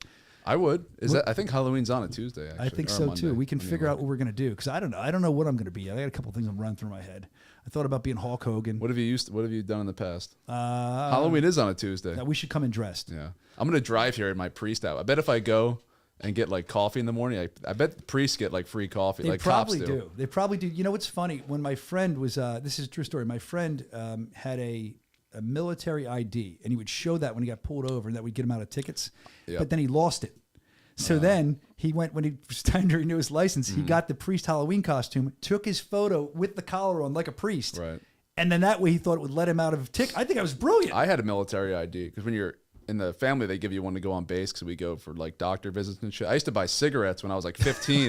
Speaker 4: I would. I think Halloween's on a Tuesday, actually.
Speaker 3: I think
Speaker 4: or a
Speaker 3: so
Speaker 4: Monday.
Speaker 3: too. We can figure out what we're going to do because I don't know. I don't know what I'm going to be. I got a couple things I'm running through my head. I thought about being Hulk Hogan.
Speaker 4: What have you done in the past? Halloween is on a Tuesday.
Speaker 3: We should come in dressed.
Speaker 4: Yeah. I'm going to drive here in my priest out. I bet if I go and get like coffee in the morning, I bet the priests get like free coffee.
Speaker 3: They
Speaker 4: like
Speaker 3: probably
Speaker 4: cops do.
Speaker 3: do. They probably do. You know what's funny? When my friend was, this is a true story. My friend had a a military ID, and he would show that when he got pulled over, and that would get him out of tickets.
Speaker 4: Yep.
Speaker 3: But then he lost it. So then he went, when he was time to renew his license, he got the priest Halloween costume, took his photo with the collar on like a priest.
Speaker 4: Right.
Speaker 3: And then that way he thought it would let him out of ticket. I think I was brilliant.
Speaker 4: I had a military ID because when you're in the family, they give you one to go on base because we go for like doctor visits and shit. I used to buy cigarettes when I was like 15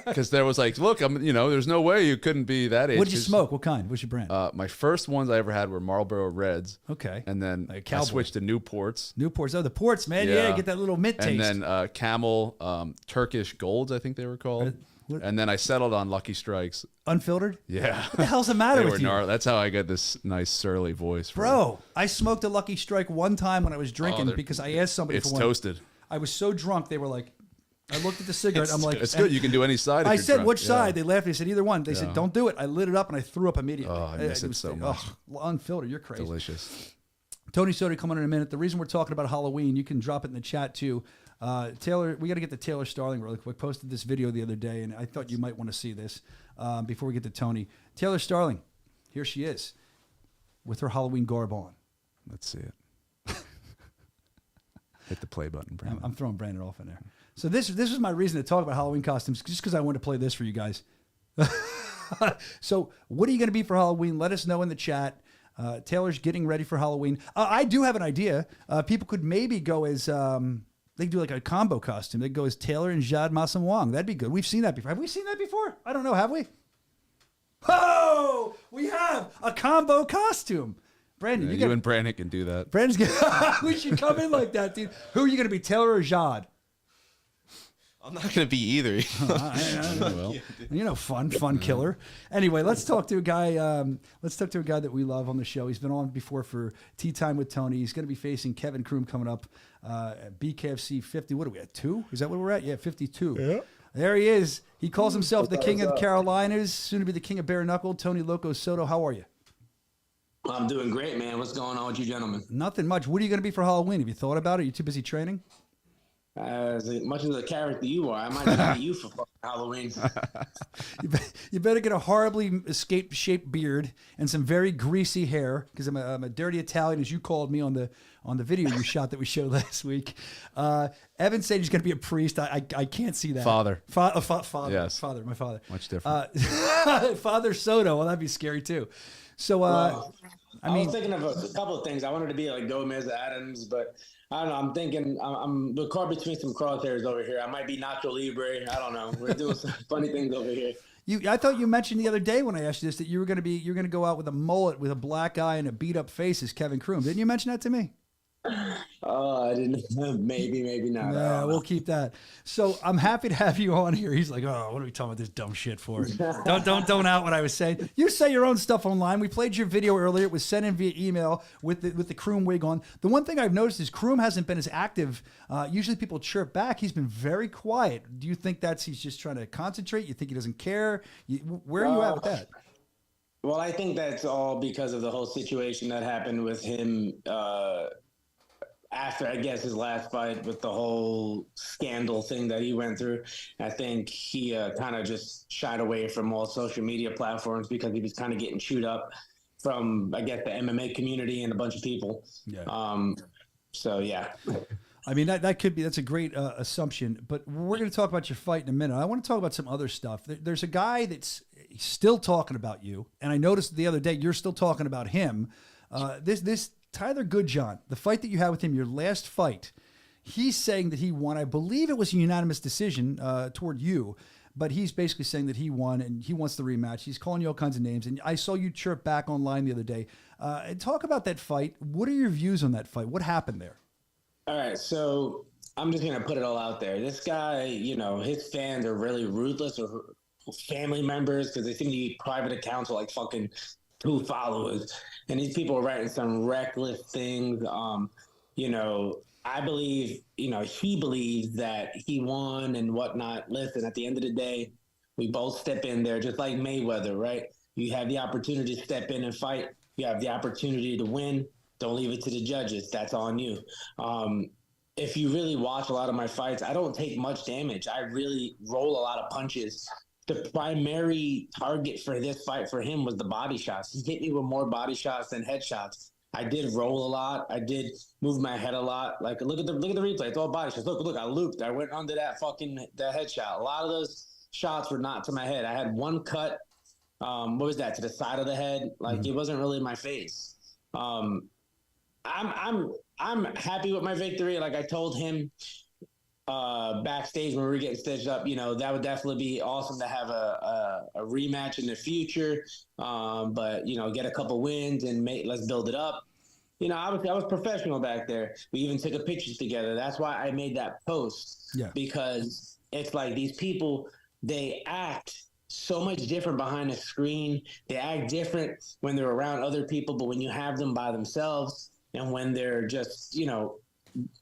Speaker 4: because there was like, look, there's no way you couldn't be that age.
Speaker 3: What did you smoke? What kind? What's your brand?
Speaker 4: My first ones I ever had were Marlboro Reds.
Speaker 3: Okay.
Speaker 4: And then
Speaker 3: Like
Speaker 4: I switched to Newports.
Speaker 3: Newports. Oh, the ports, man. Yeah, get that little mint taste.
Speaker 4: And then Camel Turkish Golds, I think they were called. And then I settled on Lucky Strikes.
Speaker 3: Unfiltered?
Speaker 4: Yeah.
Speaker 3: What the hell's the matter with you?
Speaker 4: That's how I got this nice surly voice.
Speaker 3: Bro, I smoked a Lucky Strike one time when I was drinking because I asked somebody for one.
Speaker 4: It's toasted.
Speaker 3: I was so drunk, they were like, I looked at the cigarette. I'm like,
Speaker 4: it's good. You can do any side.
Speaker 3: I
Speaker 4: if you're
Speaker 3: said,
Speaker 4: drunk.
Speaker 3: which side?
Speaker 4: Yeah.
Speaker 3: They laughed. They said, either one. They said, don't do it. I lit it up and I threw up immediately.
Speaker 4: Oh, I miss it so much.
Speaker 3: Unfiltered. You're crazy.
Speaker 4: Delicious.
Speaker 3: Tony Soto coming in a minute. The reason we're talking about Halloween, you can drop it in the chat too. Taylor, we got to get to Taylor Starling really quick. Posted this video the other day, and I thought you might want to see this before we get to Tony. Taylor Starling, here she is with her Halloween garb on.
Speaker 4: Let's see it. Hit the play button, Brandon.
Speaker 3: I'm throwing Brandon off in there. So this was my reason to talk about Halloween costumes, just because I wanted to play this for you guys. So what are you going to be for Halloween? Let us know in the chat. Taylor's getting ready for Halloween. I do have an idea. People could maybe go as... they could do like a combo costume. They could go as Taylor and Jad Masam Wong. That'd be good. We've seen that before. Have we seen that before? I don't know. Have we? Oh, we have a combo costume. Brandon,
Speaker 4: Yeah, you and Brandon can do that.
Speaker 3: Brandon's we should come in like that, dude. Who are you going to be, Taylor or Jad?
Speaker 5: I'm not going to be either.
Speaker 3: Fun killer. Anyway, let's talk to a guy. Let's talk to a guy that we love on the show. He's been on before for Tea Time with Tony. He's going to be facing Kevin Kroom coming up at BKFC 50. What are we at? 2? Is that where we're at? Yeah, 52. Yeah. There he is. He calls himself the King of the Carolinas, soon to be the King of Bare Knuckle. Tony Loco Soto. How are you?
Speaker 9: I'm doing great, man. What's going on with you gentlemen?
Speaker 3: Nothing much. What are you going to be for Halloween? Have you thought about it? Are you too busy training?
Speaker 9: As much as a character you are, I might be you for Halloween.
Speaker 3: You better get a horribly escape-shaped beard and some very greasy hair, because I'm a dirty Italian, as you called me on the video you shot that we showed last week. Evan said he's going to be a priest. I can't see that.
Speaker 4: Father.
Speaker 3: Father.
Speaker 4: Yes.
Speaker 3: Father. My father.
Speaker 4: Much different.
Speaker 3: Father Soto. Well, that'd be scary too. So,
Speaker 9: I was thinking of a couple of things. I wanted to be like Gomez Adams, but I don't know. I'm thinking I'm the caught between some crosshairs over here. I might be Nacho Libre. I don't know. We're doing some funny things over here.
Speaker 3: I thought you mentioned the other day when I asked you this that you're going to go out with a mullet with a black eye and a beat up face as Kevin Kroom. Didn't you mention that to me?
Speaker 9: Oh, I didn't. Maybe not.
Speaker 3: Yeah, we'll keep that. So I'm happy to have you on here. He's like, oh, what are we talking about this dumb shit for? don't out what I was saying. You say your own stuff online. We played your video earlier. It was sent in via email with the Kroom wig on. The one thing I've noticed is Kroom hasn't been as active. Usually people chirp back. He's been very quiet. Do you think he's just trying to concentrate? You think he doesn't care? Where are you at with that?
Speaker 9: Well, I think that's all because of the whole situation that happened with him. After, I guess, his last fight with the whole scandal thing that he went through, I think he kind of just shied away from all social media platforms because he was kind of getting chewed up from, I guess, the MMA community and a bunch of people. Yeah. So, yeah.
Speaker 3: I mean, that's a great assumption, but we're going to talk about your fight in a minute. I want to talk about some other stuff. There's a guy that's still talking about you, and I noticed the other day you're still talking about him. This Tyler Goodjohn, the fight that you had with him, your last fight, he's saying that he won. I believe it was a unanimous decision toward you, but he's basically saying that he won and he wants the rematch. He's calling you all kinds of names, and I saw you chirp back online the other day. Talk about that fight. What are your views on that fight? What happened there?
Speaker 9: All right, so I'm just going to put it all out there. This guy, his fans are really ruthless, or family members, because they seem to be private accounts with like fucking 2 followers. And these people are writing some reckless things. I believe, he believes that he won and whatnot. Listen, at the end of the day, we both step in there just like Mayweather, right? You have the opportunity to step in and fight. You have the opportunity to win. Don't leave it to the judges. That's on you. If you really watch a lot of my fights, I don't take much damage. I really roll a lot of punches. The primary target for this fight for him was the body shots. He hit me with more body shots than headshots. I did roll a lot. I did move my head a lot. Like look at the replay. It's all body shots. Look, I looped. I went under that headshot. A lot of those shots were not to my head. I had one cut. What was that? To the side of the head. Like it wasn't really my face. I'm happy with my victory. Like I told him backstage when we were getting stitched up, that would definitely be awesome to have a rematch in the future. But get a couple wins and let's build it up. I was professional back there. We even took a picture together. That's why I made that post. Yeah. Because it's like these people, they act so much different behind the screen. They act different when they're around other people, but when you have them by themselves and when they're just,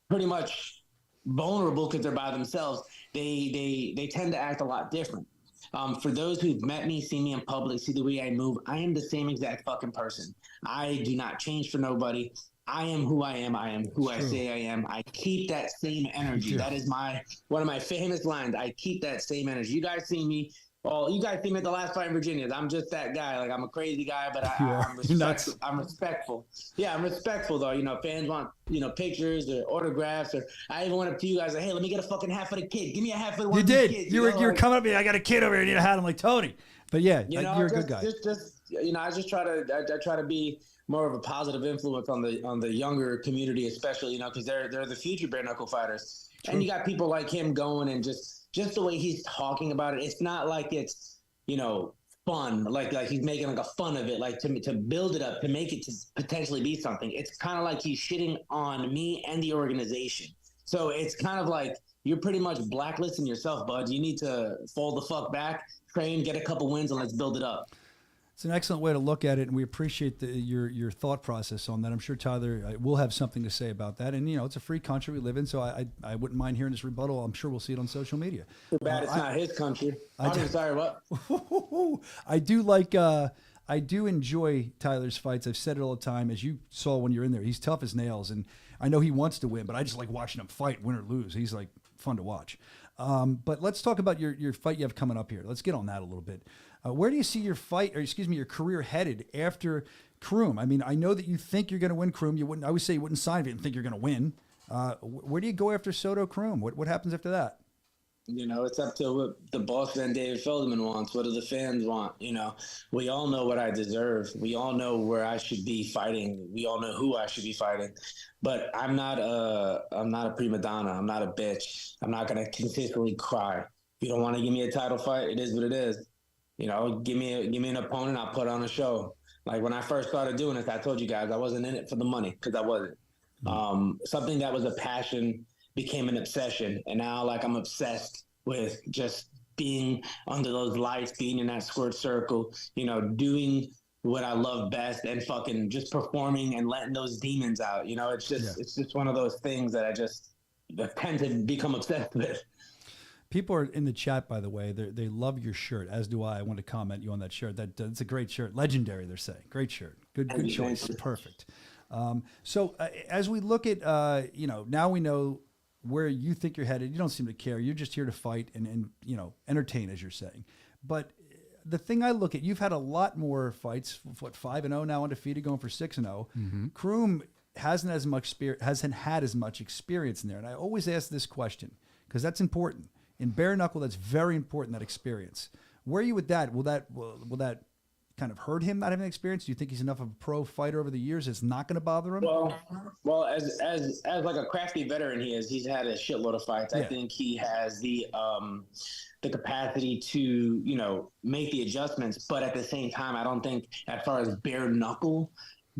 Speaker 9: pretty much vulnerable because they're by themselves, they tend to act a lot different. For those who've met me, see me in public, see the way I move, I am the same exact fucking person. I do not change for nobody. I am who I am. I am who I say I am. I keep that same energy. That is one of my famous lines. I keep that same energy. You guys see me. Well, you guys see me at the last fight in Virginia. I'm just that guy. Like, I'm a crazy guy, but I'm respectful. Yeah, I'm respectful, though. Fans want, pictures or autographs. Or I even went up to you guys like, hey, let me get a fucking hat for the kid. Give me a hat for the one
Speaker 3: You
Speaker 9: of the
Speaker 3: did.
Speaker 9: kids.
Speaker 3: You were coming up to me. I got a kid over here. I need a hat. I'm like, Tony. But yeah, you're a good guy.
Speaker 9: I just try to be more of a positive influence on the younger community, especially, because they're the future bare knuckle fighters. True. And you got people like him going and just the way he's talking about it, it's not like it's, fun, like he's making like a fun of it, like to build it up, to make it to potentially be something. It's kind of like he's shitting on me and the organization. So it's kind of like you're pretty much blacklisting yourself, bud. You need to fall the fuck back, train, get a couple wins, and let's build it up.
Speaker 3: It's an excellent way to look at it, and we appreciate your thought process on that. I'm sure Tyler will have something to say about that. And, it's a free country we live in, so I wouldn't mind hearing this rebuttal. I'm sure we'll see it on social media.
Speaker 9: Too bad it's not his country. Sorry, what?
Speaker 3: I do enjoy Tyler's fights. I've said it all the time. As you saw when you're in there, he's tough as nails, and I know he wants to win, but I just like watching him fight, win or lose. He's, like, fun to watch. But let's talk about your fight you have coming up here. Let's get on that a little bit. Where do you see your career headed after Kroom? I mean, I know that you think you're going to win Kroom. I always say you wouldn't sign if you didn't think you're going to win. Where do you go after Soto Kroom? What happens after that?
Speaker 9: It's up to what the boss man David Feldman wants. What do the fans want? We all know what I deserve. We all know where I should be fighting. We all know who I should be fighting. But I'm not a prima donna. I'm not a bitch. I'm not going to consistently cry. If you don't want to give me a title fight, it is what it is. Give me an opponent. I'll put on a show. Like when I first started doing this, I told you guys I wasn't in it for the money because I wasn't. Something that was a passion became an obsession, and now like I'm obsessed with just being under those lights, being in that squared circle, doing what I love best and fucking just performing and letting those demons out. It's just one of those things that I tend to become obsessed with.
Speaker 3: People are in the chat, by the way. They love your shirt, as do I. I want to comment you on that shirt. That's a great shirt. Legendary, they're saying. Great shirt. Good choice. Perfect. So as we look at, now we know where you think you're headed. You don't seem to care. You're just here to fight and entertain, as you're saying. But the thing I look at, you've had a lot more fights. 5-0 now, undefeated, going for 6-0. Mm-hmm. Kroom hasn't had as much experience in there. And I always ask this question because that's important. In bare knuckle, that's very important, that experience. Where are you with that? Will that kind of hurt him not having experience? Do you think he's enough of a pro fighter over the years it's not going to bother him?
Speaker 9: Well, as like a crafty veteran he's had a shitload of fights. Yeah. I think he has the capacity to, make the adjustments. But at the same time, I don't think as far as bare knuckle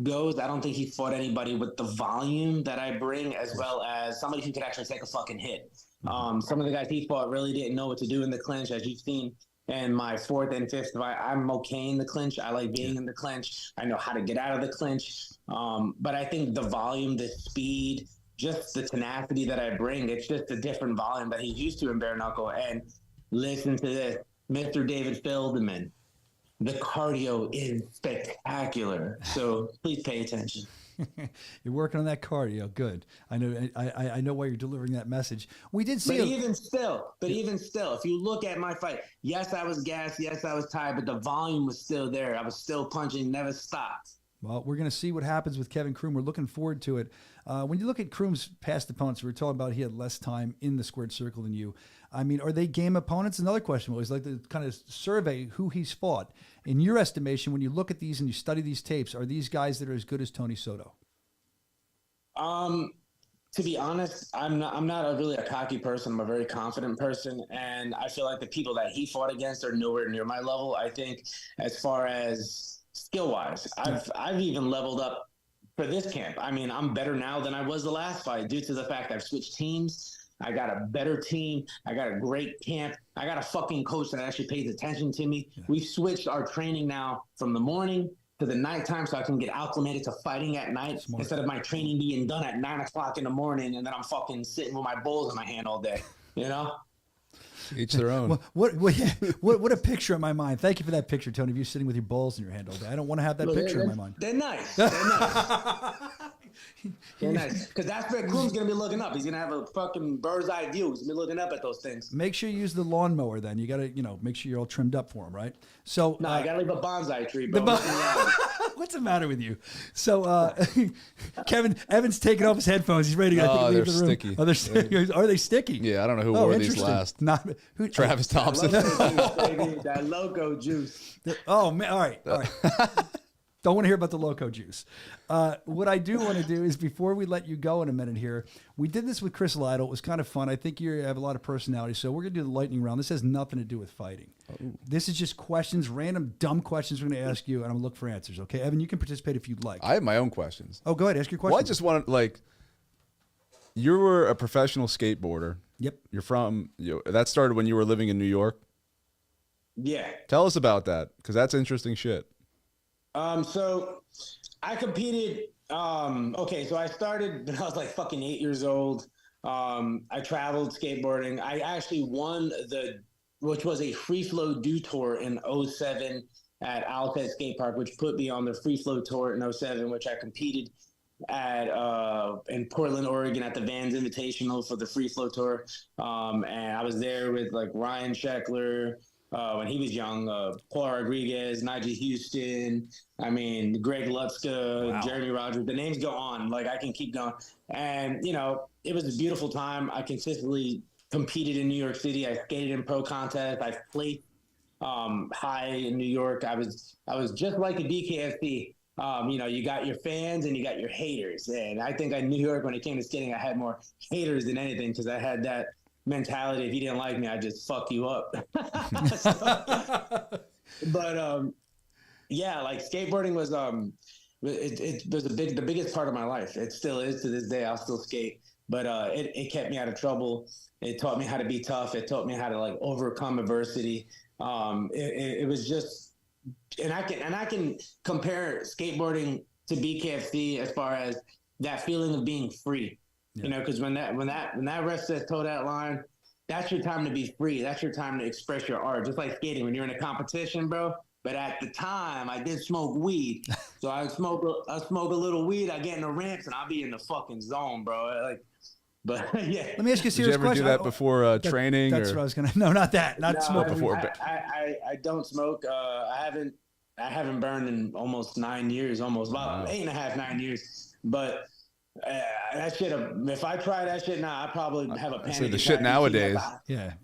Speaker 9: goes, I don't think he fought anybody with the volume that I bring, as well as somebody who could actually take a fucking hit. Some of the guys he fought really didn't know what to do in the clinch, as you've seen in my 4th and 5th fight. I'm okay in the clinch. I like being in the clinch. I know how to get out of the clinch. But I think the volume, the speed, just the tenacity that I bring, it's just a different volume that he's used to in bare knuckle. And listen to this, Mr. David Feldman. The cardio is spectacular. So please pay attention.
Speaker 3: You're working on that cardio. Good. I know why you're delivering that message. We did see.
Speaker 9: But even still, if you look at my fight, yes, I was gassed. Yes, I was tired, but the volume was still there. I was still punching, never stopped.
Speaker 3: Well, we're going to see what happens with Kevin Kroom. We're looking forward to it. When you look at Kroom's past opponents, we were talking about he had less time in the squared circle than you. I mean, are they game opponents? Another question. We always like to kind of survey who he's fought. In your estimation, when you look at these and you study these tapes, are these guys that are as good as Tony Soto?
Speaker 9: To be honest, I'm not really a cocky person. I'm a very confident person, and I feel like the people that he fought against are nowhere near my level. I think as far as skill-wise, I've even leveled up for this camp. I mean, I'm better now than I was the last fight due to the fact I've switched teams. I got a better team. I got a great camp. I got a fucking coach that actually pays attention to me. Yeah. We've switched our training now from the morning to the nighttime so I can get acclimated to fighting at night instead of my training being done at 9 o'clock in the morning and then I'm fucking sitting with my bowls in my hand all day, you know?
Speaker 4: Each their own.
Speaker 3: What a picture in my mind. Thank you for that picture, Tony, of you sitting with your balls in your hand all day. I don't want to have that picture in my mind.
Speaker 9: They're nice. They're nice. They're nice. Because that's where Kroom's going to be looking up. He's going to have a fucking bird's eye view. He's going to be looking up at those things.
Speaker 3: Make sure you use the lawnmower then. You got to, make sure you're all trimmed up for him, right? So
Speaker 9: no, I got to leave a bonsai tree, bro.
Speaker 3: What's the matter with you? So, Evan's taking off his headphones. He's ready to leave the room.
Speaker 4: Sticky.
Speaker 3: Oh, they're sticky. Are they sticky?
Speaker 4: Yeah, I don't know who wore these last. Travis Thompson.
Speaker 9: That loco juice.
Speaker 3: Oh, man. All right. Don't want to hear about the loco juice. What I do want to do is, before we let you go in a minute here, we did this with Chris Lytle. It was kind of fun. I think you have a lot of personality, so we're going to do the lightning round. This has nothing to do with fighting. Oh. This is just questions, random dumb questions we're going to ask you, and I'm going to look for answers, okay? Evan, you can participate if you'd like.
Speaker 4: I have my own questions.
Speaker 3: Oh, go ahead. Ask your question.
Speaker 4: Well, I just want to, you were a professional skateboarder.
Speaker 3: Yep.
Speaker 4: You're from, that started when you were living in New York?
Speaker 9: Yeah.
Speaker 4: Tell us about that, because that's interesting shit.
Speaker 9: So I competed, so I started when I was like fucking 8 years old. I traveled skateboarding. I actually won which was a free flow do tour in 07 at Altet Skate Park, which put me on the free flow tour in 07, which I competed at, in Portland, Oregon at the Vans Invitational for the free flow tour. And I was there with like Ryan Sheckler, when he was young, Paul Rodriguez, Nigel Houston, Greg Lutzka, wow. Jeremy Rogers. The names go on. I can keep going. And, it was a beautiful time. I consistently competed in New York City. I skated in pro contests. I played high in New York. I was just like a BKFC. You got your fans and you got your haters. And I think in New York, when it came to skating, I had more haters than anything because I had that mentality. If you didn't like me, I'd just fuck you up. Skateboarding was it was the biggest part of my life. It still is to this day. I'll still skate, but it kept me out of trouble. It taught me how to be tough. It taught me how to overcome adversity. It was just, and I can compare skateboarding to BKFC as far as that feeling of being free. Yeah. Because when that ref says toe that line, that's your time to be free. That's your time to express your art. Just like skating, when you're in a competition, bro. But at the time, I did smoke weed, so I smoke a little weed. I get in the ramps and I'll be in the fucking zone, bro. But yeah.
Speaker 3: Let me ask you a serious question.
Speaker 4: Did you ever do that before training?
Speaker 3: That's what I was gonna. No, not that. Not smoke
Speaker 4: before.
Speaker 9: I don't smoke. I haven't burned in almost 9 years, almost about 8.5, 9 years, but. That shit. If I try that shit now, I probably have a panic.
Speaker 4: So the shit nowadays,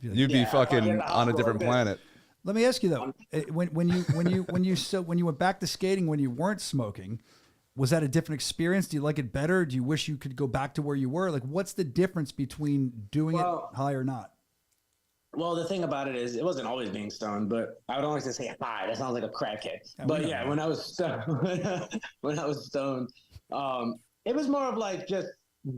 Speaker 4: you'd be fucking on a different planet.
Speaker 3: Let me ask you though, when you went back to skating when you weren't smoking, was that a different experience? Do you like it better? Do you wish you could go back to where you were? What's the difference between doing it high or not?
Speaker 9: Well, the thing about it is, it wasn't always being stoned, but I would always just say high. That sounds like a crackhead. But yeah, when I was stoned, it was more of just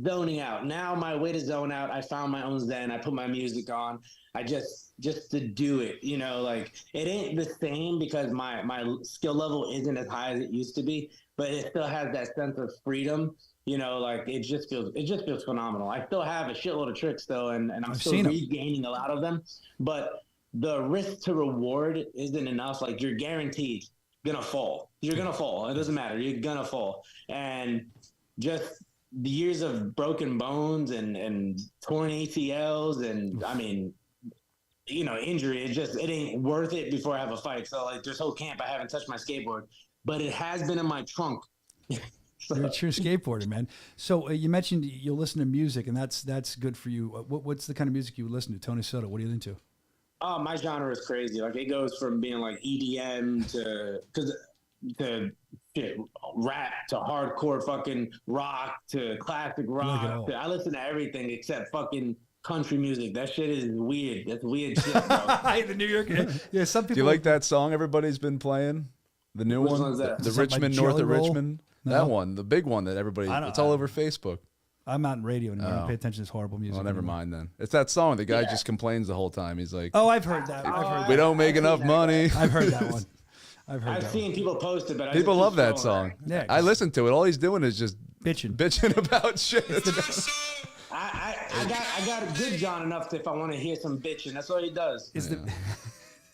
Speaker 9: zoning out. Now my way to zone out, I found my own zen. I put my music on. I just to do it, it ain't the same because my skill level isn't as high as it used to be, but it still has that sense of freedom. It just feels phenomenal. I still have a shitload of tricks though, and I'm still regaining a lot of them, but the risk to reward isn't enough. You're guaranteed gonna fall. You're gonna fall. It doesn't matter. You're gonna fall. And just the years of broken bones and torn ACLs and injury, it ain't worth it before I have a fight. So this whole camp, I haven't touched my skateboard. but it has been in my trunk.
Speaker 3: You're a true skateboarder, man. So you mentioned you listen to music, and that's good for you. What's the kind of music you listen to? Tony Soto, what are you into?
Speaker 9: Oh, my genre is crazy. Like, it goes from being like EDM to rap to hardcore fucking rock to classic rock. I listen to everything except fucking country music. That shit is weird. That's weird shit, bro.
Speaker 3: The New York. Yeah, some people.
Speaker 4: Do you like that song everybody's been playing? The new
Speaker 9: Which
Speaker 4: one?
Speaker 9: one's that?
Speaker 4: The
Speaker 3: Is that
Speaker 4: Richmond,
Speaker 3: like
Speaker 4: north of
Speaker 3: Jelly Roll?
Speaker 4: Richmond?
Speaker 3: No.
Speaker 4: That one, the big one that everybody, it's all over Facebook.
Speaker 3: I'm not in radio anymore. I don't
Speaker 4: Oh.
Speaker 3: pay attention to this horrible music.
Speaker 4: Oh, never
Speaker 3: anymore.
Speaker 4: mind then. It's that song. The guy just complains the whole time. He's like,
Speaker 3: Oh, I've heard that.
Speaker 4: we don't make enough money.
Speaker 3: I've heard that one. I've
Speaker 9: seen people post it, but
Speaker 4: People love that
Speaker 9: scrolling.
Speaker 4: song.
Speaker 3: Yeah,
Speaker 4: I listen to it. All he's doing is just
Speaker 3: bitching
Speaker 4: about shit.
Speaker 9: I got a good John enough to if I want to hear some bitching. That's all he does.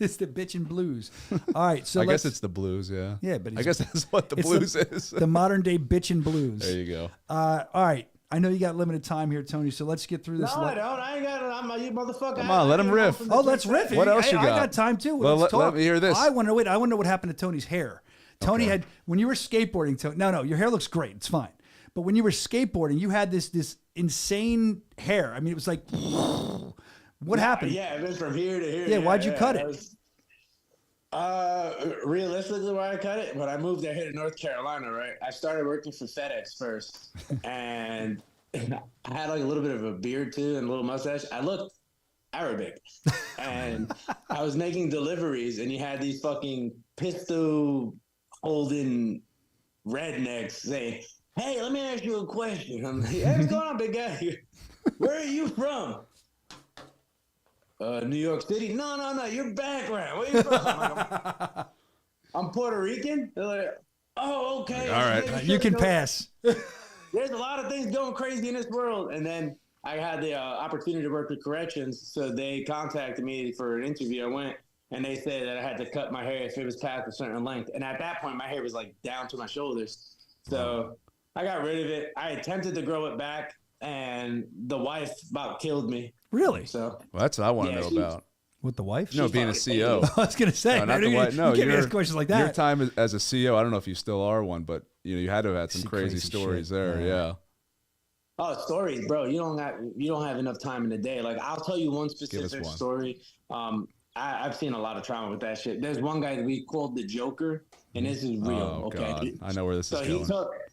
Speaker 3: It's the bitchin' blues. All right, so
Speaker 4: I guess it's the blues, yeah.
Speaker 3: Yeah, but
Speaker 4: I guess that's what the
Speaker 3: it's
Speaker 4: blues is.
Speaker 3: The modern day bitchin' blues.
Speaker 4: There you go.
Speaker 3: All right, I know you got limited time here, Tony. So let's get through
Speaker 9: No,
Speaker 3: this.
Speaker 9: I don't. I ain't got it. I'm a motherfucker.
Speaker 4: Come on, let him riff.
Speaker 3: Oh, let's riff.
Speaker 4: What else you
Speaker 3: I
Speaker 4: got?
Speaker 3: got time too.
Speaker 4: Well,
Speaker 3: Let's talk.
Speaker 4: let me hear this.
Speaker 3: I want to know what happened to Tony's hair. Tony had when you were skateboarding. No, your hair looks great. It's fine. But when you were skateboarding, you had this insane hair. I mean, it was like, what happened?
Speaker 9: Yeah, it was from here to here.
Speaker 3: Yeah, why'd you cut it?
Speaker 9: Realistically, why I cut it, but I moved out here to North Carolina, right? I started working for FedEx first, and I had like a little bit of a beard too and a little mustache. I looked Arabic, and I was making deliveries, and you had these fucking pistol holding rednecks saying, "Hey, let me ask you a question." I'm like, "Hey, what's going on, big guy? Where are you from?" New York City. No. Your background. Where you from? I'm like, I'm Puerto Rican. They're like, oh, okay.
Speaker 4: All right.
Speaker 3: You can pass.
Speaker 9: There's a lot of things going crazy in this world. And then I had the opportunity to work with corrections, so they contacted me for an interview. I went, and they said that I had to cut my hair if it was past a certain length. And at that point, my hair was like down to my shoulders. So I got rid of it. I attempted to grow it back, and the wife about killed me.
Speaker 3: Really?
Speaker 9: So
Speaker 4: Well, that's what I want to know about.
Speaker 3: With the wife?
Speaker 4: No, being a CO.
Speaker 3: I was gonna say,
Speaker 4: No, not the wife. No,
Speaker 3: you can't ask questions like that.
Speaker 4: Your time as a CO, I don't know if you still are one, but you had to have had some
Speaker 3: See
Speaker 4: crazy
Speaker 3: crazy
Speaker 4: stories
Speaker 3: shit.
Speaker 4: there. Yeah.
Speaker 9: Oh, stories, bro. You don't have enough time in the day. Like, I'll tell you one specific
Speaker 4: one.
Speaker 9: story. I've seen a lot of trauma with that shit. There's one guy that we called the Joker, and this is real.
Speaker 4: Oh,
Speaker 9: okay,
Speaker 4: God. I know where this is going.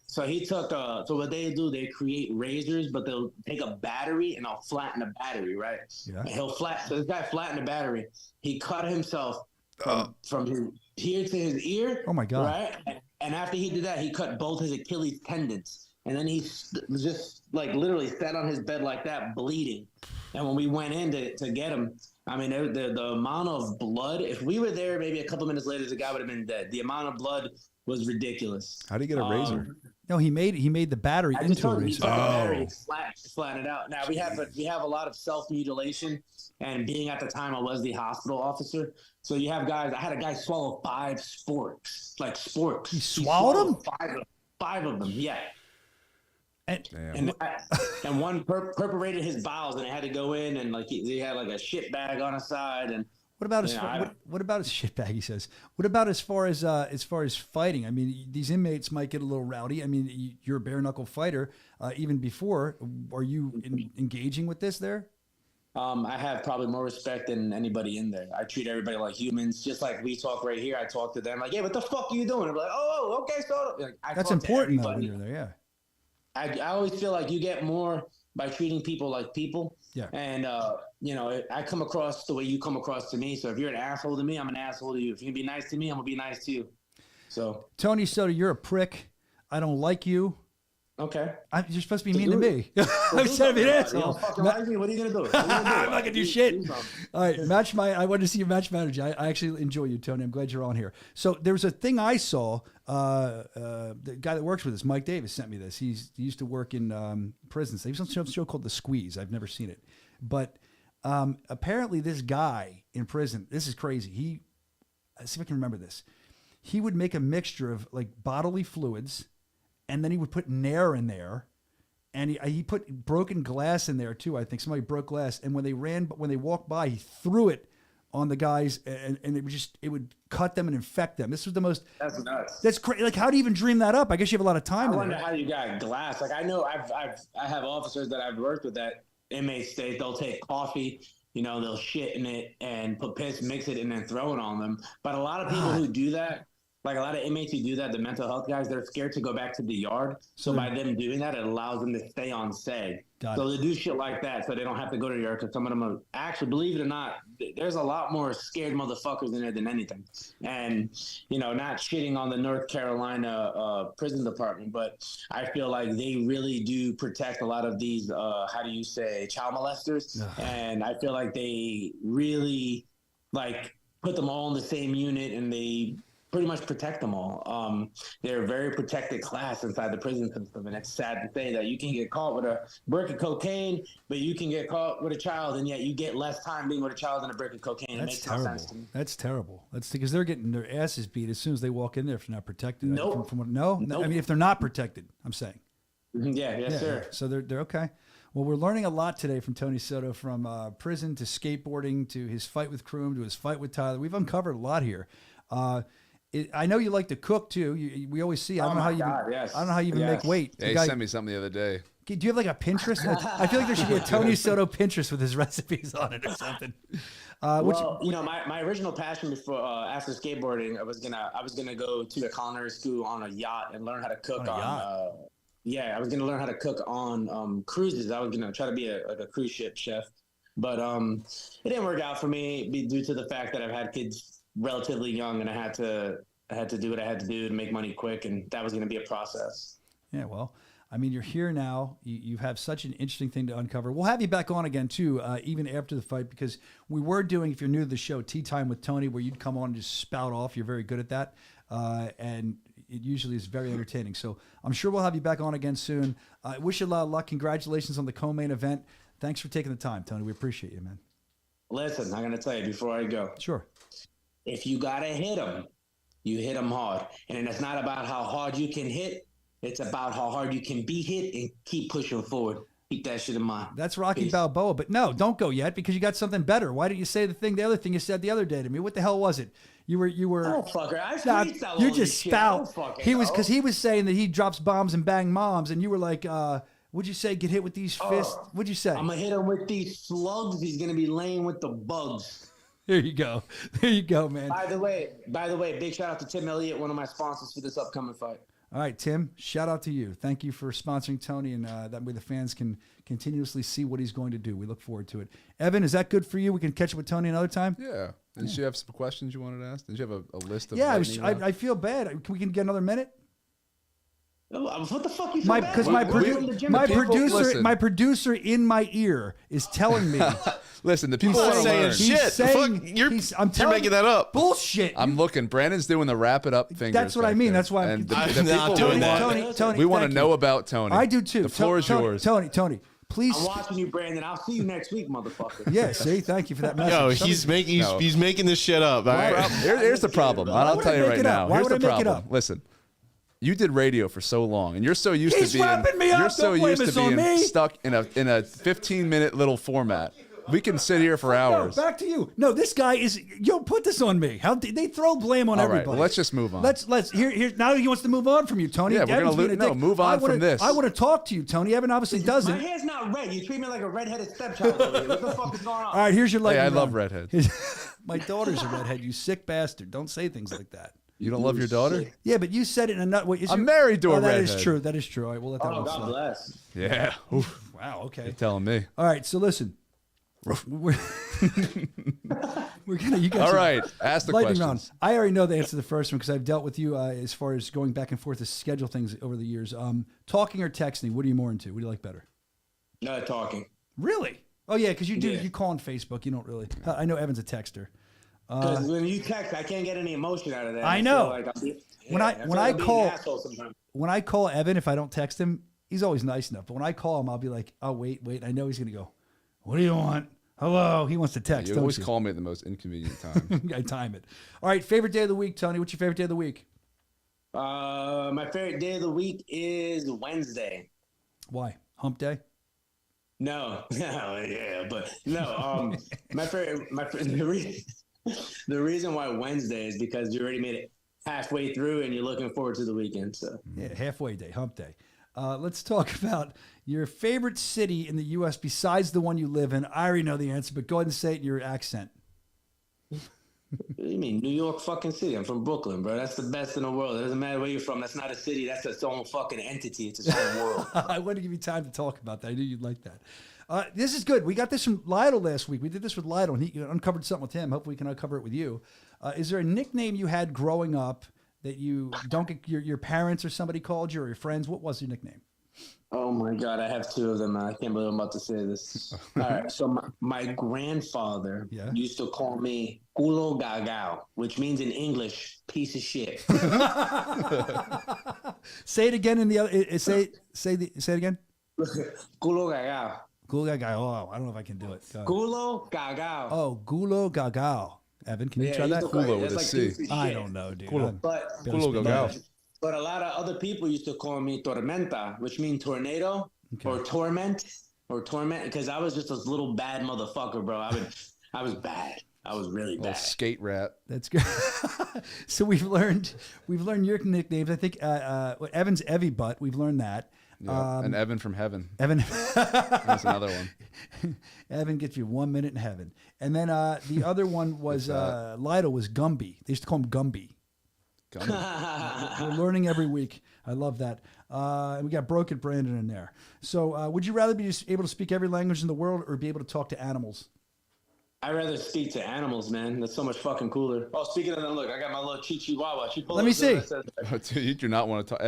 Speaker 9: So what they do, they create razors, but they'll take a battery and they'll flatten the battery, right?
Speaker 3: Yeah.
Speaker 9: And so this guy flattened the battery. He cut himself from his here to his ear.
Speaker 3: Oh my God.
Speaker 9: Right. And after he did that, he cut both his Achilles tendons. And then he just like literally sat on his bed like that, bleeding. And when we went in to get him, I mean, the amount of blood, if we were there maybe a couple minutes later, the guy would have been dead. The amount of blood was ridiculous.
Speaker 4: How do you get a razor?
Speaker 3: No, he made the battery
Speaker 9: I
Speaker 3: into a
Speaker 9: he
Speaker 3: razor.
Speaker 9: took the battery, flattened it out. Now we have a lot of self-mutilation, and being at the time I was the hospital officer. So you have guys, I had a guy swallow 5 sporks, like sporks.
Speaker 3: He swallowed them?
Speaker 9: Five of them, yeah.
Speaker 3: And
Speaker 9: And one perforated his bowels, and they had to go in, and like he had like a shit bag on his side. And
Speaker 3: what about what about his shit bag? He says. What about as far as fighting? I mean, these inmates might get a little rowdy. I mean, you're a bare knuckle fighter. Even before, are you engaging with this there?
Speaker 9: I have probably more respect than anybody in there. I treat everybody like humans, just like we talk right here. I talk to them like, "Yeah, what the fuck are you doing?" I'm like, "Oh, okay, so." Like,
Speaker 3: That's important though when you're there. Yeah.
Speaker 9: I always feel like you get more by treating people like people.
Speaker 3: Yeah.
Speaker 9: And, I come across the way you come across to me. So if you're an asshole to me, I'm an asshole to you. If you can be nice to me, I'm going to be nice to you. So. Tony
Speaker 3: Soto, you're a prick. I don't like you.
Speaker 9: Okay.
Speaker 3: You're supposed to be mean to me. I'm trying to be an asshole.
Speaker 9: You don't fucking like me? What are you going to do?
Speaker 3: I'm not going to do shit. All right. I wanted to see your match manager. I actually enjoy you, Tony. I'm glad you're on here. So there was a thing I saw. The guy that works with us, Mike Davis, sent me this. He used to work in prisons. He was on a show called The Squeeze. I've never seen it. But apparently this guy in prison, this is crazy. Let's see if I can remember this. He would make a mixture of like bodily fluids, and then he would put Nair in there, and he put broken glass in there too. I think somebody broke glass, and when they walked by, he threw it on the guys, and it would cut them and infect them. This was the most.
Speaker 9: That's nuts.
Speaker 3: That's crazy. Like, how do you even dream that up? I guess you have a lot of time.
Speaker 9: I wonder how you got glass. Like, I know I have officers that I've worked with that inmates state they'll take coffee, they'll shit in it and put piss, mix it, and then throw it on them. But a lot of people who do that, like a lot of inmates who do that, the mental health guys, they're scared to go back to the yard. So by them doing that, it allows them to stay on seg. So they do shit like that so they don't have to go to the yard, because some of them are actually, believe it or not, there's a lot more scared motherfuckers in there than anything. And, not shitting on the North Carolina prison department, but I feel like they really do protect a lot of these, child molesters. And I feel like they really, put them all in the same unit, and they pretty much protect them all. They're a very protected class inside the prison system, and it's sad to say that you can get caught with a brick of cocaine, but you can get caught with a child, and yet you get less time being with a child than a brick of cocaine.
Speaker 3: That's
Speaker 9: it makes
Speaker 3: terrible.
Speaker 9: no sense to me.
Speaker 3: That's terrible. That's because they're getting their asses beat as soon as they walk in there if they're not protected.
Speaker 9: Nope.
Speaker 3: No. I mean, if they're not protected, I'm saying.
Speaker 9: Yes, sir.
Speaker 3: So they're okay. Well, we're learning a lot today from Tony Soto, from prison to skateboarding to his fight with Kroom to his fight with Tyler. We've uncovered a lot here. I know you like to cook too. We always see. I don't know how you. I don't know how you even make weight.
Speaker 4: Yeah, he sent me something the other day.
Speaker 3: Do you have like a Pinterest? I feel like there should be a Tony Soto Pinterest with his recipes on it or something.
Speaker 9: My original passion before after skateboarding, I was gonna go to a culinary school on a yacht and learn how to cook I was gonna learn how to cook on cruises. I was gonna try to be a cruise ship chef, but it didn't work out for me due to the fact that I've had kids relatively young, and I had to do what I had to do to make money quick, and that was going to be a process.
Speaker 3: Yeah, well, I mean, you're here now. You have such an interesting thing to uncover. We'll have you back on again too, even after the fight, because we were doing, if you're new to the show, Tea Time with Tony, where you'd come on and just spout off. You're very good at that, and it usually is very entertaining. So I'm sure we'll have you back on again soon. I wish you a lot of luck. Congratulations on the co-main event. Thanks for taking the time, Tony. We appreciate you, man.
Speaker 9: Listen, I'm going to tell you before I go.
Speaker 3: Sure.
Speaker 9: If you got to hit them, you hit them hard. And it's not about how hard you can hit. It's about how hard you can be hit and keep pushing forward. Keep that shit in mind.
Speaker 3: That's Rocky Balboa. But no, don't go yet, because you got something better. Why didn't you say the other thing you said the other day to me? What the hell was it? You were.
Speaker 9: Oh, fucker. I freestyle
Speaker 3: you
Speaker 9: all
Speaker 3: just
Speaker 9: this
Speaker 3: spout.
Speaker 9: Shit.
Speaker 3: Because he was saying that he drops bombs and bang moms, and you were like, what'd you say? Get hit with these fists? What'd you say?
Speaker 9: I'm going to hit him with these slugs. He's going to be laying with the bugs.
Speaker 3: There you go. There you go, man.
Speaker 9: By the way, big shout out to Tim Elliott, one of my sponsors for this upcoming fight.
Speaker 3: All right, Tim, shout out to you. Thank you for sponsoring Tony, and that way the fans can continuously see what he's going to do. We look forward to it. Evan, is that good for you? We can catch up with Tony another time?
Speaker 4: Yeah. Did you have some questions you wanted to ask? Did you have a list of?
Speaker 3: Yeah, I feel bad. We can get another minute?
Speaker 9: What the fuck you feel bad?
Speaker 3: Because my producer in my ear is telling me.
Speaker 4: Listen, the people want to learn.
Speaker 5: You're making that up.
Speaker 3: Bullshit.
Speaker 4: I'm looking. Brandon's doing the wrap it up fingers.
Speaker 3: That's what I mean.
Speaker 4: There.
Speaker 3: That's why
Speaker 4: I'm
Speaker 5: not doing that.
Speaker 3: Tony,
Speaker 4: we want to know about Tony.
Speaker 3: I do too.
Speaker 4: The floor is yours.
Speaker 3: Tony, please.
Speaker 9: I'm watching you, Brandon. I'll see you next week, motherfucker.
Speaker 3: Yeah, see, thank you for that message.
Speaker 5: Yo, he's making this shit up. All right?
Speaker 4: Here's the problem. I'll tell you right now.
Speaker 3: Why
Speaker 4: Here's
Speaker 3: would
Speaker 4: the
Speaker 3: I make it
Speaker 4: problem.
Speaker 3: up?
Speaker 4: Listen. You did radio for so long, and you're so used
Speaker 3: He's
Speaker 4: to being
Speaker 3: wrapping me up.
Speaker 4: you're so
Speaker 3: Don't blame
Speaker 4: used to
Speaker 3: this on
Speaker 4: being
Speaker 3: me.
Speaker 4: stuck in a 15-minute little format. We can sit here for hours.
Speaker 3: No, back to you. No, this guy is. Put this on me. How they throw blame on
Speaker 4: All
Speaker 3: everybody?
Speaker 4: right, well, let's just move on.
Speaker 3: Let's here. Now he wants to move on from you, Tony.
Speaker 4: Yeah, we're gonna move on from this.
Speaker 3: I want to talk to you, Tony. Evan obviously doesn't.
Speaker 9: My hair's not red. You treat me like a redheaded stepchild over here. What the fuck is going on?
Speaker 3: All right, here's your lightning
Speaker 4: I
Speaker 3: round.
Speaker 4: love redheads.
Speaker 3: My daughter's a redhead. You sick bastard. Don't say things like that.
Speaker 4: You don't love your daughter?
Speaker 3: Yeah, but you said it in a nut.
Speaker 4: I'm married to a
Speaker 3: redhead.
Speaker 4: redhead.
Speaker 3: That is true. That is true. All right, we'll let that one
Speaker 9: God
Speaker 3: slide.
Speaker 9: bless.
Speaker 4: Yeah. Oof.
Speaker 3: Wow. Okay.
Speaker 4: You're telling me.
Speaker 3: All right. So listen. We're gonna. You guys.
Speaker 4: All right. Ask the
Speaker 3: lightning
Speaker 4: questions.
Speaker 3: round. I already know the answer to the first one because I've dealt with you as far as going back and forth to schedule things over the years. Talking or texting? What are you more into? What do you like better?
Speaker 9: No talking.
Speaker 3: Really? Oh yeah, because you do.
Speaker 9: Yeah.
Speaker 3: You call on Facebook. You don't really. I know Evan's a texter.
Speaker 9: Because when you text, I can't get any emotion out of that.
Speaker 3: I know.
Speaker 9: When
Speaker 3: I call Evan, if I don't text him, he's always nice enough. But when I call him, I'll be like, "Oh wait." I know he's gonna go. What do you want? Hello. He wants to text.
Speaker 4: You always call me at the most inconvenient time.
Speaker 3: I time it. All right. Favorite day of the week, Tony. What's your favorite day of the week?
Speaker 9: My favorite day of the week is Wednesday.
Speaker 3: Why? Hump day?
Speaker 9: No, yeah, but no. My favorite. The reason why Wednesday is because you already made it halfway through and you're looking forward to the weekend. So
Speaker 3: yeah, halfway day, hump day. Let's talk about your favorite city in the U.S. besides the one you live in. I already know the answer, but go ahead and say it in your accent.
Speaker 9: What do you mean? New York fucking city. I'm from Brooklyn, bro. That's the best in the world. It doesn't matter where you're from. That's not a city. That's its own fucking entity. It's its own world.
Speaker 3: I wanted to give you time to talk about that. I knew you'd like that. This is good. We got this from Lytle last week. We did this with Lytle, and he uncovered something with him. Hopefully we can uncover it with you. Is there a nickname you had growing up that you don't get your parents or somebody called you or your friends? What was your nickname?
Speaker 9: Oh my God, I have two of them. I can't believe I'm about to say this. All right, so my grandfather used to call me culo gagao, which means in English, piece of shit.
Speaker 3: Say it again in the other. Say it again.
Speaker 9: Culo gagao.
Speaker 3: Culo gagao. Oh, I don't know if I can do it.
Speaker 9: Culo gagao.
Speaker 3: Oh, gulo gagao. Evan, can you try that?
Speaker 4: Culo with a C.
Speaker 3: I don't know, dude.
Speaker 4: Culo gagao.
Speaker 9: But a lot of other people used to call me tormenta, which means tornado or torment, because I was just this little bad motherfucker, bro. I was bad. I was really bad.
Speaker 4: Skate rat.
Speaker 3: That's good. So we've learned your nicknames. I think Evan's Evie Butt. We've learned that.
Speaker 4: Yeah, and Evan from Heaven.
Speaker 3: Evan.
Speaker 4: That's another one.
Speaker 3: Evan gets you 1 minute in heaven. And then the other one was Lytle was Gumby. They used to call him Gumby. We're learning every week. I love that. And we got Broken Brandon in there. So would you rather be just able to speak every language in the world or be able to talk to animals?
Speaker 9: I'd rather speak to animals, man. That's so much fucking cooler. Oh, speaking of that, look, I got my little Chihuahua.
Speaker 3: Let me see.
Speaker 4: Dude, you do not want to talk.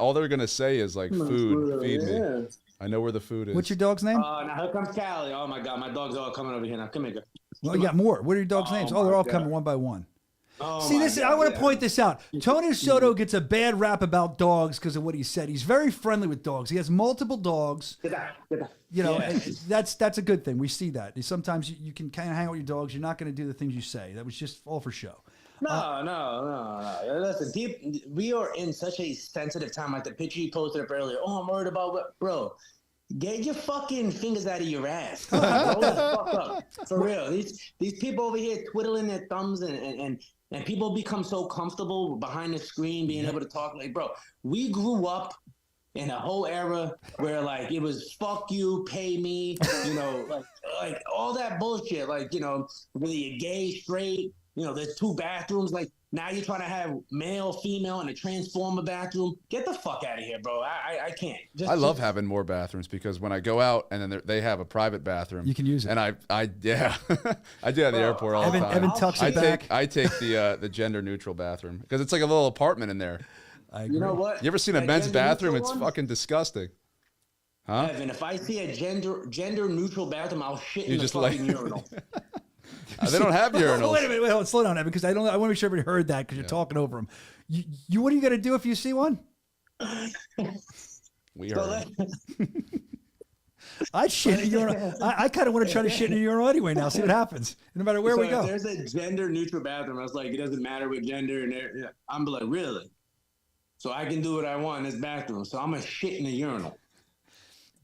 Speaker 4: All they're going to say is like food, feed me. I know where the food is.
Speaker 3: What's your dog's name?
Speaker 9: Now here comes Callie. Oh my God, my dogs are all coming over here now. Come here, girl.
Speaker 3: Well, you got more. What are your dog's names? Oh, they're all coming one by one.
Speaker 9: Oh,
Speaker 3: see, this. I want to point this out. Tony Soto gets a bad rap about dogs because of what he said. He's very friendly with dogs. He has multiple dogs. You know, and that's a good thing. We see that. Sometimes you can kind of hang out with your dogs. You're not going to do the things you say. That was just all for show.
Speaker 9: No. Listen, we are in such a sensitive time. Like the picture you posted up earlier. Oh, I'm worried about what, bro. Get your fucking fingers out of your ass. Roll the fuck up. For real. These people over here twiddling their thumbs and people become so comfortable behind the screen being able to talk. Like, bro, we grew up in a whole era where like it was fuck you, pay me, you know, like all that bullshit. Like, you know, whether you're gay, straight, you know, there's two bathrooms. Like now you're trying to have male, female in a transformer bathroom. Get the fuck out of here, bro. I can't.
Speaker 4: I love having more bathrooms because when I go out and then they have a private bathroom,
Speaker 3: you can use it.
Speaker 4: And I I do at the airport all the time.
Speaker 3: Evan tucks it back.
Speaker 4: I take the gender neutral bathroom because it's like a little apartment in there.
Speaker 3: I agree.
Speaker 9: You know what?
Speaker 4: You ever seen a men's bathroom? It's fucking disgusting. Huh?
Speaker 9: Evan, if I see a gender neutral bathroom, I'll shit in the fucking urinal.
Speaker 4: They don't have urinals.
Speaker 3: Wait a minute, hold on, slow down, Evan, because I want to make sure everybody heard that because you're talking over him. You what are you gonna do if you see one?
Speaker 4: We are.
Speaker 3: I'd shit in a urinal. I kind of want to try to shit in a urinal anyway now. See what happens. No matter where we go.
Speaker 9: If there's a gender neutral bathroom, I was like, it doesn't matter what gender, and I'm like, really? So I can do what I want in this bathroom. So I'm gonna shit in a urinal.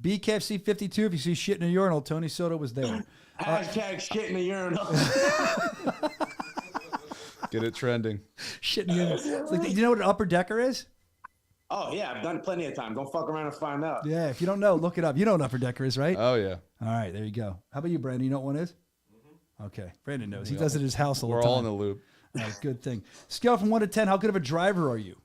Speaker 3: BKFC 52. If you see shit in a urinal, Tony Soto was there.
Speaker 9: Hashtag shit in a urinal.
Speaker 4: Get it trending.
Speaker 3: Shit in a urinal. It's like, do you know what an upper decker is?
Speaker 9: Oh yeah, I've done it plenty of times. Don't fuck around and find out.
Speaker 3: Yeah, if you don't know, look it up. You know what an upper decker is, right?
Speaker 4: Oh yeah.
Speaker 3: All right, there you go. How about you, Brandon? You know what one is? Okay, Brandon knows. He does it at his house all the time.
Speaker 4: We're all in the loop.
Speaker 3: All right, good thing. Scale from 1 to 10. How good of a driver are you?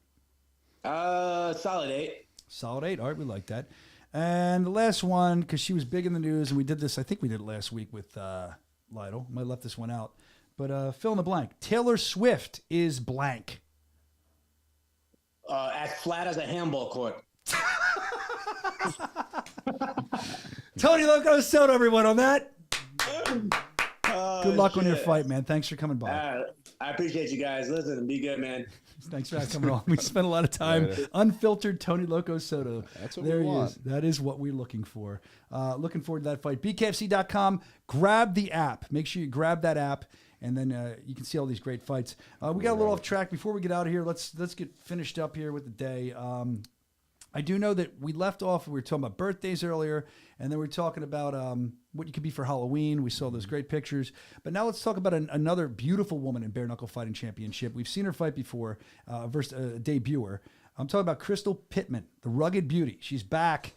Speaker 9: Solid 8.
Speaker 3: Solid 8. All right, we like that. And the last one, because she was big in the news, and we did this, I think we did it last week with Lytle. Might have left this one out. But fill in the blank. Taylor Swift is blank.
Speaker 9: As flat as a handball court.
Speaker 3: Tony Loco Soto, everyone, on that. Good luck on your fight, man. Thanks for coming by.
Speaker 9: I appreciate you guys. Listen, be good, man.
Speaker 3: Thanks for coming on. We spent a lot of time. Unfiltered Tony Loco Soto.
Speaker 4: That's what
Speaker 3: there
Speaker 4: we
Speaker 3: he
Speaker 4: want.
Speaker 3: is. That is what we're looking for. Looking forward to that fight. BKFC.com. Grab the app. Make sure you grab that app, and then you can see all these great fights. We got a little off track. Before we get out of here, let's get finished up here with the day. I do know that we left off, we were talking about birthdays earlier, and then we were talking about what you could be for Halloween. We saw those great pictures. But now let's talk about another beautiful woman in Bare Knuckle Fighting Championship. We've seen her fight before, versus a debuter. I'm talking about Crystal Pittman, the rugged beauty. She's back.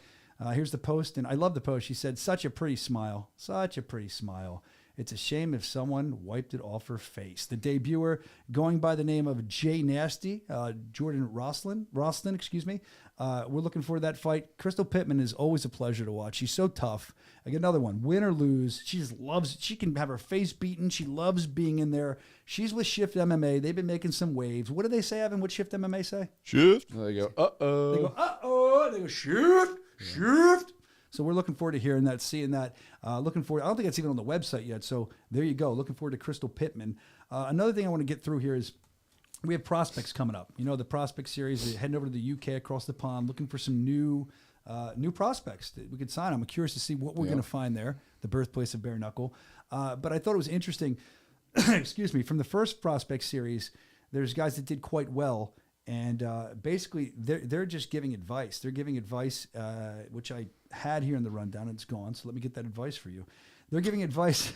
Speaker 3: Here's the post, and I love the post. She said, such a pretty smile. Such a pretty smile. It's a shame if someone wiped it off her face. The debuter, going by the name of Jay Nasty, Jordan Roslin, excuse me. We're looking forward to that fight. Crystal Pittman is always a pleasure to watch. She's so tough. I get another one. Win or lose, she just loves. She can have her face beaten. She loves being in there. She's with Shift MMA. They've been making some waves. What do they say, Evan? What Shift MMA say?
Speaker 5: Shift.
Speaker 4: They go, uh-oh.
Speaker 3: They go, uh-oh. They go, Shift. So we're looking forward to hearing that, seeing that. Looking forward. I don't think it's even on the website yet. So there you go. Looking forward to Crystal Pittman. Another thing I want to get through here is we have prospects coming up. You know, the prospect series, heading over to the UK across the pond, looking for some new prospects that we could sign. I'm curious to see what we're going to find there, the birthplace of Bare Knuckle. But I thought it was interesting, excuse me, from the first prospect series, there's guys that did quite well. And basically, they're just giving advice. They're giving advice, which I had here in the rundown, and it's gone. So let me get that advice for you. They're giving advice.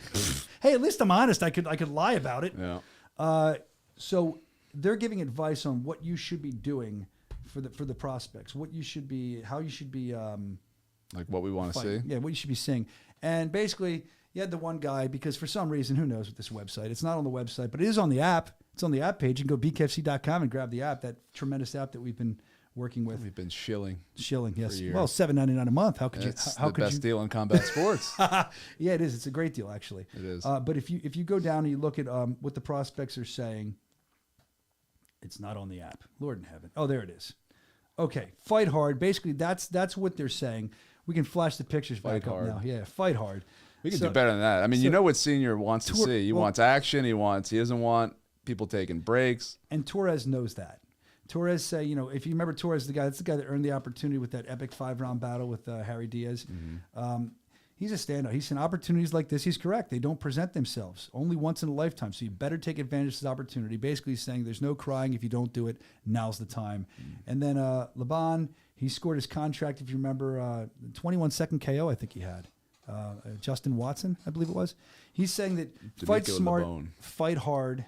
Speaker 3: Hey, at least I'm honest. I could lie about it.
Speaker 4: Yeah.
Speaker 3: So they're giving advice on what you should be doing for the prospects. What you should be, how you should be.
Speaker 4: Like what we want to see.
Speaker 3: Yeah, what you should be seeing. And basically, you had the one guy because for some reason, who knows with this website? It's not on the website, but it is on the app. It's on the app page. You can go bkfc.com and grab the app, that tremendous app that we've been working with.
Speaker 4: We've been shilling.
Speaker 3: Shilling, yes.
Speaker 4: years.
Speaker 3: Well, $7.99 a month. How could
Speaker 4: It's
Speaker 3: you? How
Speaker 4: the
Speaker 3: could
Speaker 4: best
Speaker 3: you?
Speaker 4: deal in combat sports.
Speaker 3: Yeah, it is. It's a great deal, actually.
Speaker 4: It is.
Speaker 3: But if you go down and you look at what the prospects are saying, it's not on the app. Lord in heaven. Oh, there it is. Okay, fight hard. Basically, that's what they're saying. We can flash the pictures back up now. Yeah, fight hard.
Speaker 4: We can do better than that. I mean, you know what Senior wants to see. He wants action. He doesn't want people taking breaks. And
Speaker 3: Torres knows that. Torres say, you know, if you remember Torres, that's the guy that earned the opportunity with that epic 5-round battle with Harry Diaz. Mm-hmm. He's a standout. He's seen opportunities like this. He's correct. They don't present themselves only once in a lifetime. So you better take advantage of this opportunity. Basically saying there's no crying if you don't do it. Now's the time. Mm-hmm. And then Laban, he scored his contract, if you remember, 21-second KO, I think he had. Justin Watson, I believe it was. He's saying that fight smart, fight hard,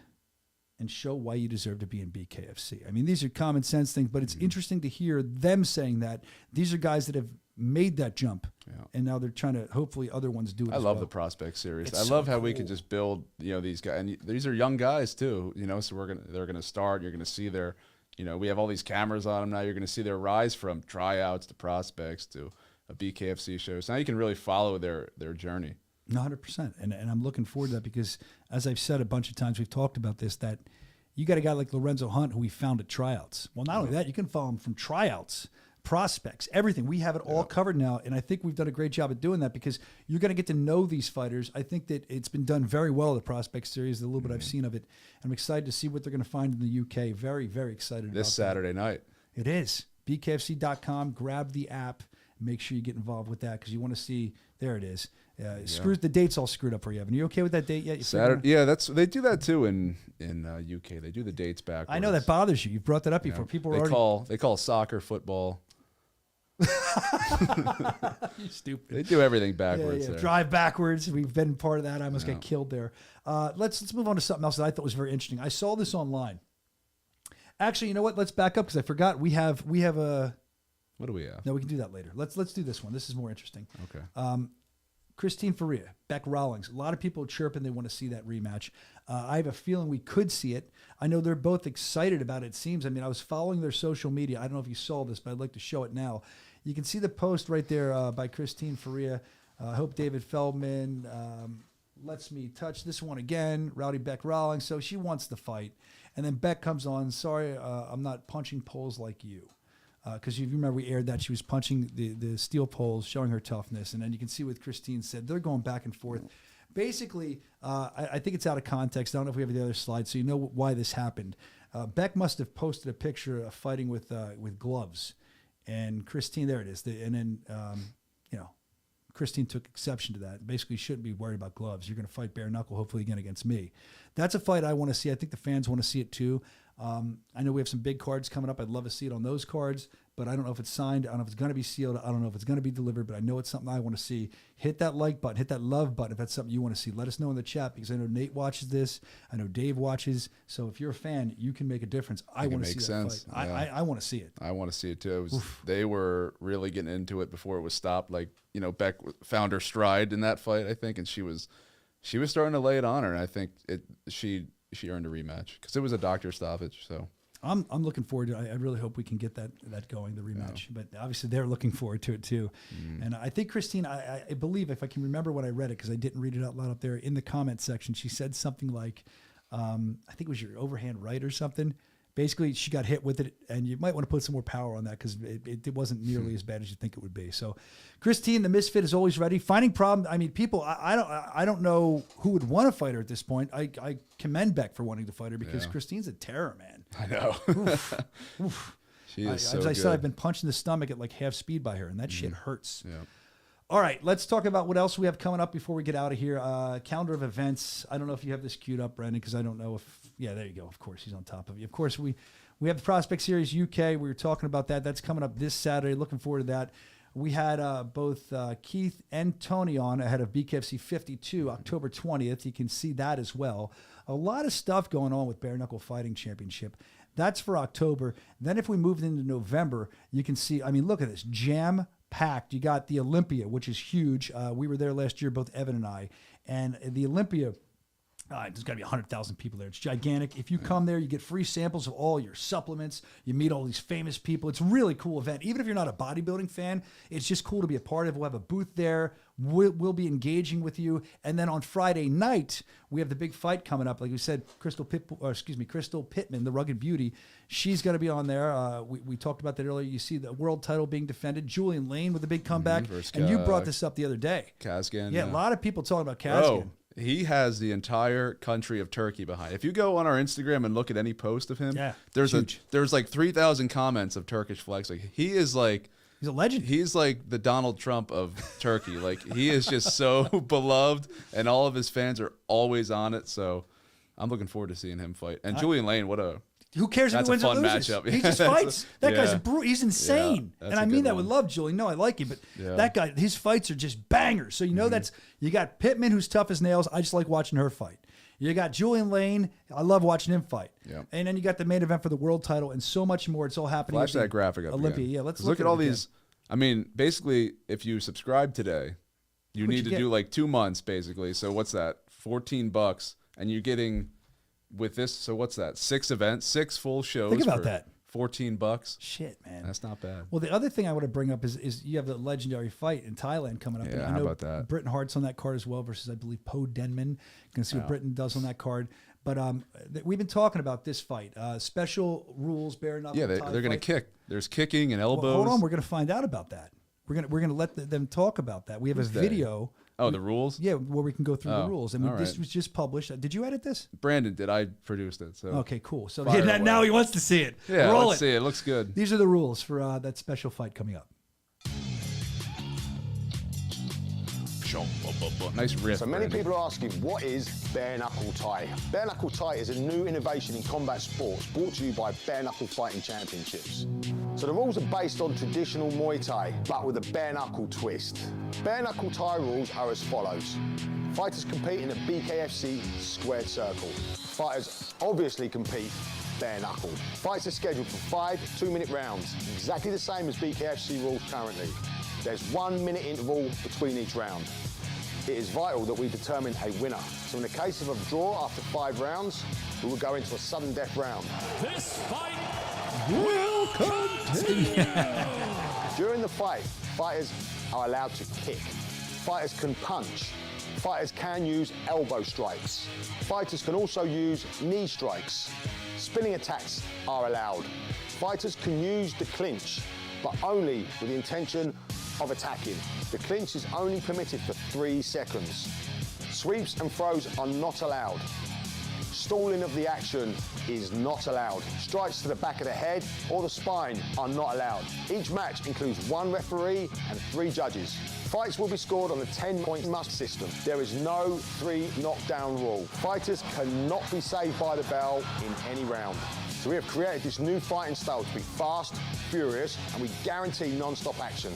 Speaker 3: and show why you deserve to be in BKFC. I mean, these are common sense things, but it's interesting to hear them saying that. These are guys that have made that jump, and now they're trying to, hopefully other ones do it
Speaker 4: I love the prospect series. I love how we can just build, these guys. And these are young guys too, so they're going to start. You're going to see their, we have all these cameras on them now. You're going to see their rise from tryouts to prospects to a BKFC show. So now you can really follow their journey.
Speaker 3: 100%. And I'm looking forward to that because, as I've said a bunch of times, we've talked about this, that you got a guy like Lorenzo Hunt who we found at tryouts. Well, not only that, you can follow him from tryouts, prospects, everything. We have it all covered now, and I think we've done a great job at doing that because you're going to get to know these fighters. I think that it's been done very well, the prospect series, the little bit I've seen of it. I'm excited to see what they're going to find in the UK. Very, very excited about
Speaker 4: this Saturday night.
Speaker 3: It is. BKFC.com. Grab the app. Make sure you get involved with that because you want to see. There it is. The date's all screwed up for you, Evan. You okay with that date yet?
Speaker 4: Saturday. Yeah, they do that too in UK. They do the dates backwards.
Speaker 3: I know that bothers you. You've brought that up before. People
Speaker 4: they call soccer football.
Speaker 3: You stupid.
Speaker 4: They do everything backwards.
Speaker 3: Yeah. Drive backwards. We've been part of that. I almost got killed there. Let's move on to something else that I thought was very interesting. I saw this online. Actually, you know what? Let's back up because I forgot. We have a.
Speaker 4: What do we have?
Speaker 3: No, we can do that later. Let's do this one. This is more interesting.
Speaker 4: Okay.
Speaker 3: Christine Faria, Beck Rawlings. A lot of people chirping they want to see that rematch. I have a feeling we could see it. I know they're both excited about it, it seems. I mean, I was following their social media. I don't know if you saw this, but I'd like to show it now. You can see the post right there by Christine Faria. I hope David Feldman lets me touch this one again. Rowdy Beck Rawlings. So she wants the fight. And then Beck comes on. Sorry, I'm not punching poles like you. Because you remember we aired that she was punching the steel poles, showing her toughness. And then you can see what Christine said. They're going back and forth. Basically, I think it's out of context. I don't know if we have the other slide, so you know why this happened. Beck must have posted a picture of fighting with gloves. And Christine, there it is. And then, Christine took exception to that. Basically, you shouldn't be worried about gloves. You're going to fight bare knuckle, hopefully again against me. That's a fight I want to see. I think the fans want to see it too. I know we have some big cards coming up. I'd love to see it on those cards. but I don't know if it's signed. I don't know if it's going to be sealed. I don't know if it's going to be delivered, but I know it's something I want to see. Hit that like button, hit that love button if that's something you want to see. Let us know in the chat, because I know Nate watches this. I know Dave watches. So if you're a fan, you can make a difference. I want to see that fight. Yeah. I want to see it.
Speaker 4: I want to see it too. They were really getting into it before it was stopped. Like, Beck found her stride in that fight, I think, and she was starting to lay it on her, and I think she earned a rematch because it was a doctor stoppage. So
Speaker 3: I'm looking forward to it. I really hope we can get that going, the rematch. Yeah. But obviously they're looking forward to it too. And I think Christine, I believe, if I can remember when I read it, because I didn't read it out loud up there, in the comment section, she said something like, I think it was your overhand right or something. Basically, she got hit with it, and you might want to put some more power on that, because it wasn't nearly as bad as you think it would be. So, Christine, the Misfit, is always ready. Finding problem. I mean, people. I don't know who would want to fight her at this point. I commend Beck for wanting to fight her, because Christine's a terror, man.
Speaker 4: I know.
Speaker 3: Oof. Oof.
Speaker 4: She is so
Speaker 3: as I
Speaker 4: good.
Speaker 3: said, I've been punched in the stomach at like half speed by her, and that shit hurts.
Speaker 4: Yeah.
Speaker 3: All right, let's talk about what else we have coming up before we get out of here. Calendar of events. I don't know if you have this queued up, Brandon, because I don't know if... Yeah, there you go. Of course, he's on top of you. Of course, we have the Prospect Series UK. We were talking about that. That's coming up this Saturday. Looking forward to that. We had both Keith and Tony on ahead of BKFC 52, October 20th. You can see that as well. A lot of stuff going on with Bare Knuckle Fighting Championship. That's for October. Then if we move into November, you can see, I mean, look at this. Jam-packed. You got the Olympia, which is huge. We were there last year, both Evan and I. And the Olympia... there's got to be 100,000 people there. It's gigantic. If you come there, you get free samples of all your supplements. You meet all these famous people. It's a really cool event. Even if you're not a bodybuilding fan, it's just cool to be a part of. We'll have a booth there. We'll be engaging with you. And then on Friday night, we have the big fight coming up. Like we said, Crystal Pittman, the Rugged Beauty, she's going to be on there. We talked about that earlier. You see the world title being defended. Julian Lane with a big comeback. And you brought this up the other day.
Speaker 4: Kazgan.
Speaker 3: Yeah, a lot of people talking about Kazgan.
Speaker 4: He has the entire country of Turkey behind. If you go on our Instagram and look at any post of him, there's like 3,000 comments of Turkish flags. Like he's a legend. He's like the Donald Trump of Turkey. Like he is just so beloved, and all of his fans are always on it. So I'm looking forward to seeing him fight. And Julian Lane,
Speaker 3: who cares if he wins or loses?
Speaker 4: Matchup.
Speaker 3: He just fights. That guy's he's insane.
Speaker 4: Yeah,
Speaker 3: and I mean that with love, Julian. No, I like him, but that guy, his fights are just bangers. So you know you got Pittman, who's tough as nails. I just like watching her fight. You got Julian Lane. I love watching him fight. Yeah. And then you got the main event for the world title and so much more. It's all happening.
Speaker 4: Flash that graphic up
Speaker 3: Olympia.
Speaker 4: Again.
Speaker 3: Yeah, let's
Speaker 4: look at all these. I mean, basically, if you subscribe today, you need to do like 2 months, basically. So what's that? $14, and you're getting... With this, so what's that? 6 events, 6 full shows.
Speaker 3: Think about that.
Speaker 4: $14.
Speaker 3: Shit, man.
Speaker 4: That's not bad.
Speaker 3: Well, the other thing I want to bring up is you have the legendary fight in Thailand coming up.
Speaker 4: Yeah,
Speaker 3: and I
Speaker 4: how
Speaker 3: know
Speaker 4: about that?
Speaker 3: Britton Hart's on that card as well versus, I believe, Poe Denman. Going to see what Britton does on that card. But we've been talking about this fight. Special rules, bare knuckle.
Speaker 4: Yeah, they're going to kick. There's kicking and elbows.
Speaker 3: Well, hold on, we're going to find out about that. We're gonna let them talk about that. We have a video.
Speaker 4: Oh, the rules?
Speaker 3: Yeah, where we can go through the rules. And this was just published. Did you edit this?
Speaker 4: Brandon did. I produced it. So
Speaker 3: okay, cool. So now he wants to see it.
Speaker 4: Yeah, let's see it. It looks good.
Speaker 3: These are the rules for that special fight coming up.
Speaker 4: Nice riff.
Speaker 10: So many people are asking, what is bare knuckle Thai? Bare knuckle Thai is a new innovation in combat sports brought to you by Bare Knuckle Fighting Championships. So the rules are based on traditional Muay Thai, but with a bare knuckle twist. Bare knuckle Thai rules are as follows. Fighters compete in a BKFC squared circle. Fighters obviously compete bare knuckle. Fights are scheduled for 5 2-minute rounds, exactly the same as BKFC rules currently. There's 1 minute interval between each round. It is vital that we determine a winner. So in the case of a draw after 5 rounds, we will go into a sudden death round.
Speaker 2: This fight will continue.
Speaker 10: During the fight, fighters are allowed to kick. Fighters can punch. Fighters can use elbow strikes. Fighters can also use knee strikes. Spinning attacks are allowed. Fighters can use the clinch, but only with the intention of attacking. The clinch is only permitted for 3 seconds. Sweeps and throws are not allowed. Stalling of the action is not allowed. Strikes to the back of the head or the spine are not allowed. Each match includes 1 referee and 3 judges. Fights will be scored on the 10-point must system. There is no 3 knockdown rule. Fighters cannot be saved by the bell in any round. So we have created this new fighting style to be fast, furious, and we guarantee non-stop action.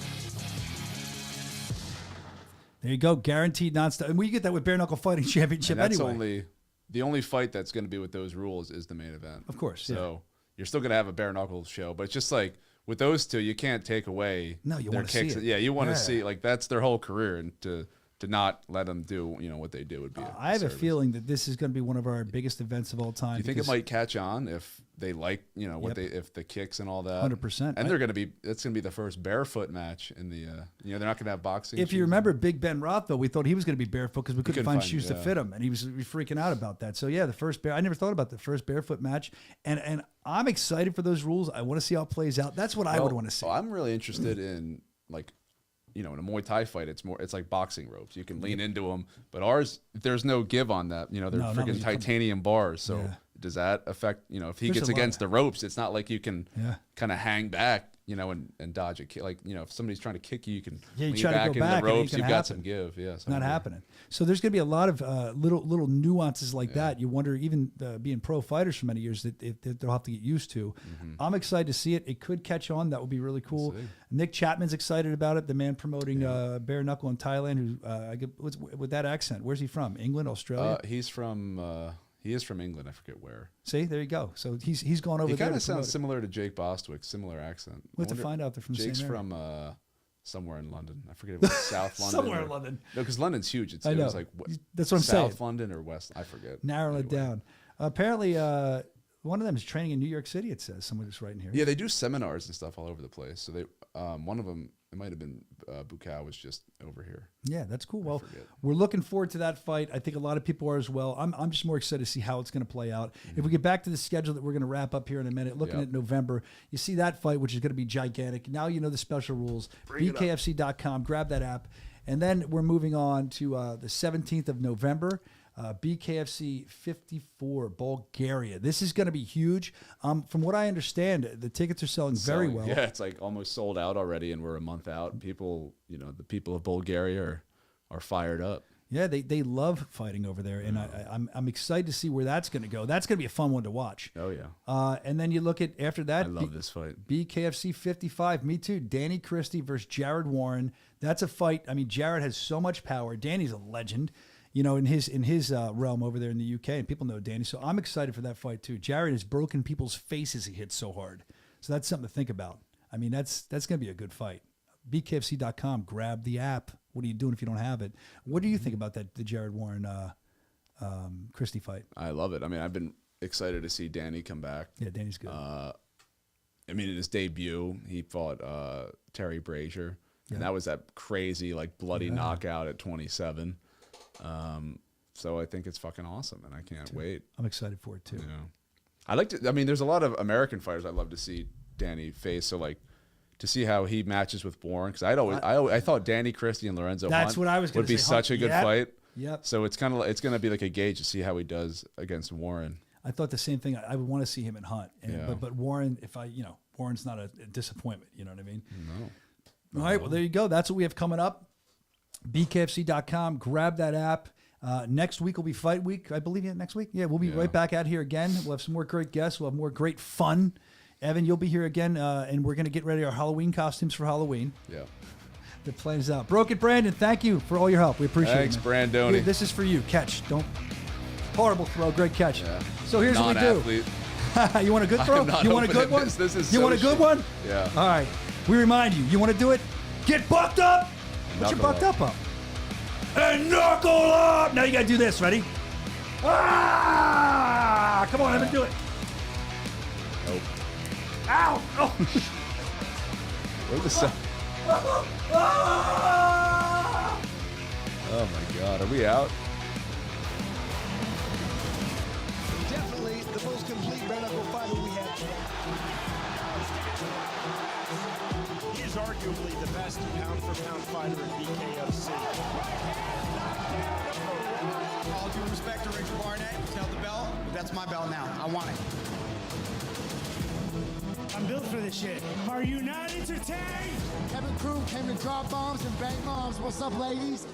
Speaker 3: There you go, guaranteed nonstop. And we get that with Bare Knuckle Fighting Championship
Speaker 4: and that's
Speaker 3: anyway.
Speaker 4: The only fight that's going to be with those rules is the main event.
Speaker 3: Of course,
Speaker 4: So you're still going to have a bare knuckle show, but it's just like with those two, you can't take away their kicks.
Speaker 3: See it.
Speaker 4: Yeah, you want to see, like, that's their whole career, and to not let them do what they do would be.
Speaker 3: I have a feeling that this is going to be one of our biggest events of all time.
Speaker 4: Do you think it might catch on if they like if the kicks and all that?
Speaker 3: 100%.
Speaker 4: And it's going to be the first barefoot match in the they're not going to have boxing.
Speaker 3: If you remember Big Ben Rothwell, we thought he was going to be barefoot because we couldn't find shoes to fit him, and he was freaking out about that. So yeah, the first I never thought about the first barefoot match, and I'm excited for those rules. I want to see how it plays out. That's what I would want to see.
Speaker 4: I'm really interested in in a Muay Thai fight, it's like boxing ropes. You can lean into them, but ours, there's no give on that. They're freaking titanium bars. So does that affect, if he gets against the ropes, it's not like you can kind of hang back, and dodge a kick. Like, if somebody's trying to kick you, you can lean back in the ropes. You've got some give. Yeah.
Speaker 3: Not happening. So there's going to be a lot of little nuances like that. You wonder, even being pro fighters for many years, that they'll have to get used to. I'm excited to see it. It could catch on. That would be really cool. Nick Chapman's excited about it. The man promoting bare knuckle in Thailand, who with that accent. Where's he from? England, Australia?
Speaker 4: He's from. He is from England. I forget where.
Speaker 3: See, there you go. So he's gone over there.
Speaker 4: He kind of sounds similar to Jake Bostwick. Similar accent.
Speaker 3: We'll have to find out they're from
Speaker 4: Jake's
Speaker 3: the same area.
Speaker 4: from somewhere in London. I forget if it was South London.
Speaker 3: Somewhere in London.
Speaker 4: No, because London's huge. It was like
Speaker 3: that's what I'm saying.
Speaker 4: South London or West. I forget.
Speaker 3: Narrow it down. Apparently, one of them is training in New York City. It says someone just writing here.
Speaker 4: Yeah, they do seminars and stuff all over the place. So they one of them. It might have been Bukaw was just over here.
Speaker 3: Yeah, that's cool. Well, we're looking forward to that fight. I think a lot of people are as well. I'm just more excited to see how it's going to play out. If we get back to the schedule that we're going to wrap up here in a minute, looking at November, you see that fight, which is going to be gigantic. Now you know the special rules. BKFC.com. Grab that app. And then we're moving on to the 17th of November. BKFC 54, Bulgaria. This is going to be huge. From what I understand, the tickets are selling very well.
Speaker 4: Yeah, it's like almost sold out already, and we're a month out. People, the people of Bulgaria are fired up.
Speaker 3: Yeah, they love fighting over there, and I'm excited to see where that's going to go. That's going to be a fun one to watch.
Speaker 4: Oh yeah.
Speaker 3: And then you look at after that.
Speaker 4: I love this fight.
Speaker 3: BKFC 55. Me too. Danny Christie versus Jared Warren. That's a fight. I mean, Jared has so much power. Danny's a legend. In his realm over there in the UK, and people know Danny. So I'm excited for that fight too. Jared has broken people's faces. He hits so hard. So that's something to think about. I mean, that's going to be a good fight. BKFC.com. Grab the app. What are you doing if you don't have it? What do you think about the Jared Warren Christie fight?
Speaker 4: I love it. I mean, I've been excited to see Danny come back.
Speaker 3: Yeah, Danny's good.
Speaker 4: I mean, in his debut, he fought Terry Brazier, and that was that crazy, bloody knockout at 27. So I think it's fucking awesome, and I can't wait.
Speaker 3: I'm excited for it too.
Speaker 4: I like to. I mean, there's a lot of American fighters I'd love to see Danny face. So to see how he matches with Warren, because I thought Danny Christie and Lorenzo Hunt would be such a good fight.
Speaker 3: Yep.
Speaker 4: So it's going to be like a gauge to see how he does against Warren.
Speaker 3: I thought the same thing. I would want to see him in Hunt, but Warren, Warren's not a disappointment. You know what I mean?
Speaker 4: No.
Speaker 3: All right. Well, there you go. That's what we have coming up. BKFC.com. Grab that app. Next week will be Fight Week, I believe. Next week. Yeah, we'll be right back out here again. We'll have some more great guests. We'll have more great fun. Evan, you'll be here again, and we're going to get ready our Halloween costumes for Halloween.
Speaker 4: Yeah.
Speaker 3: The plan is out. Broken Brandon, thank you for all your help. We appreciate it.
Speaker 4: Thanks, Brandoni.
Speaker 3: Dude, this is for you. Catch. Horrible throw. Great catch.
Speaker 4: Yeah.
Speaker 3: So here's what we do. You want a good throw? You want a good one?
Speaker 4: This is
Speaker 3: you want a good one?
Speaker 4: Yeah.
Speaker 3: All right. We remind you. You want to do it? Get bucked up. What's your bucked up? And knuckle up. Now you got to do this. Ready? Ah! Come on, Evan, do it.
Speaker 4: Nope.
Speaker 3: Ow! Oh.
Speaker 4: Where's the sound? Oh my God, are we out?
Speaker 11: Definitely the most complete bare knuckle fighter we have.
Speaker 12: He is arguably the best pound-for-pound fighter in BKFC.
Speaker 11: All due respect to Richard Barnett, you held the belt, but that's my belt now. I want it.
Speaker 7: I'm built for this shit. Are you not entertained?
Speaker 13: Kevin Crew came to drop bombs and bang moms. What's up, ladies?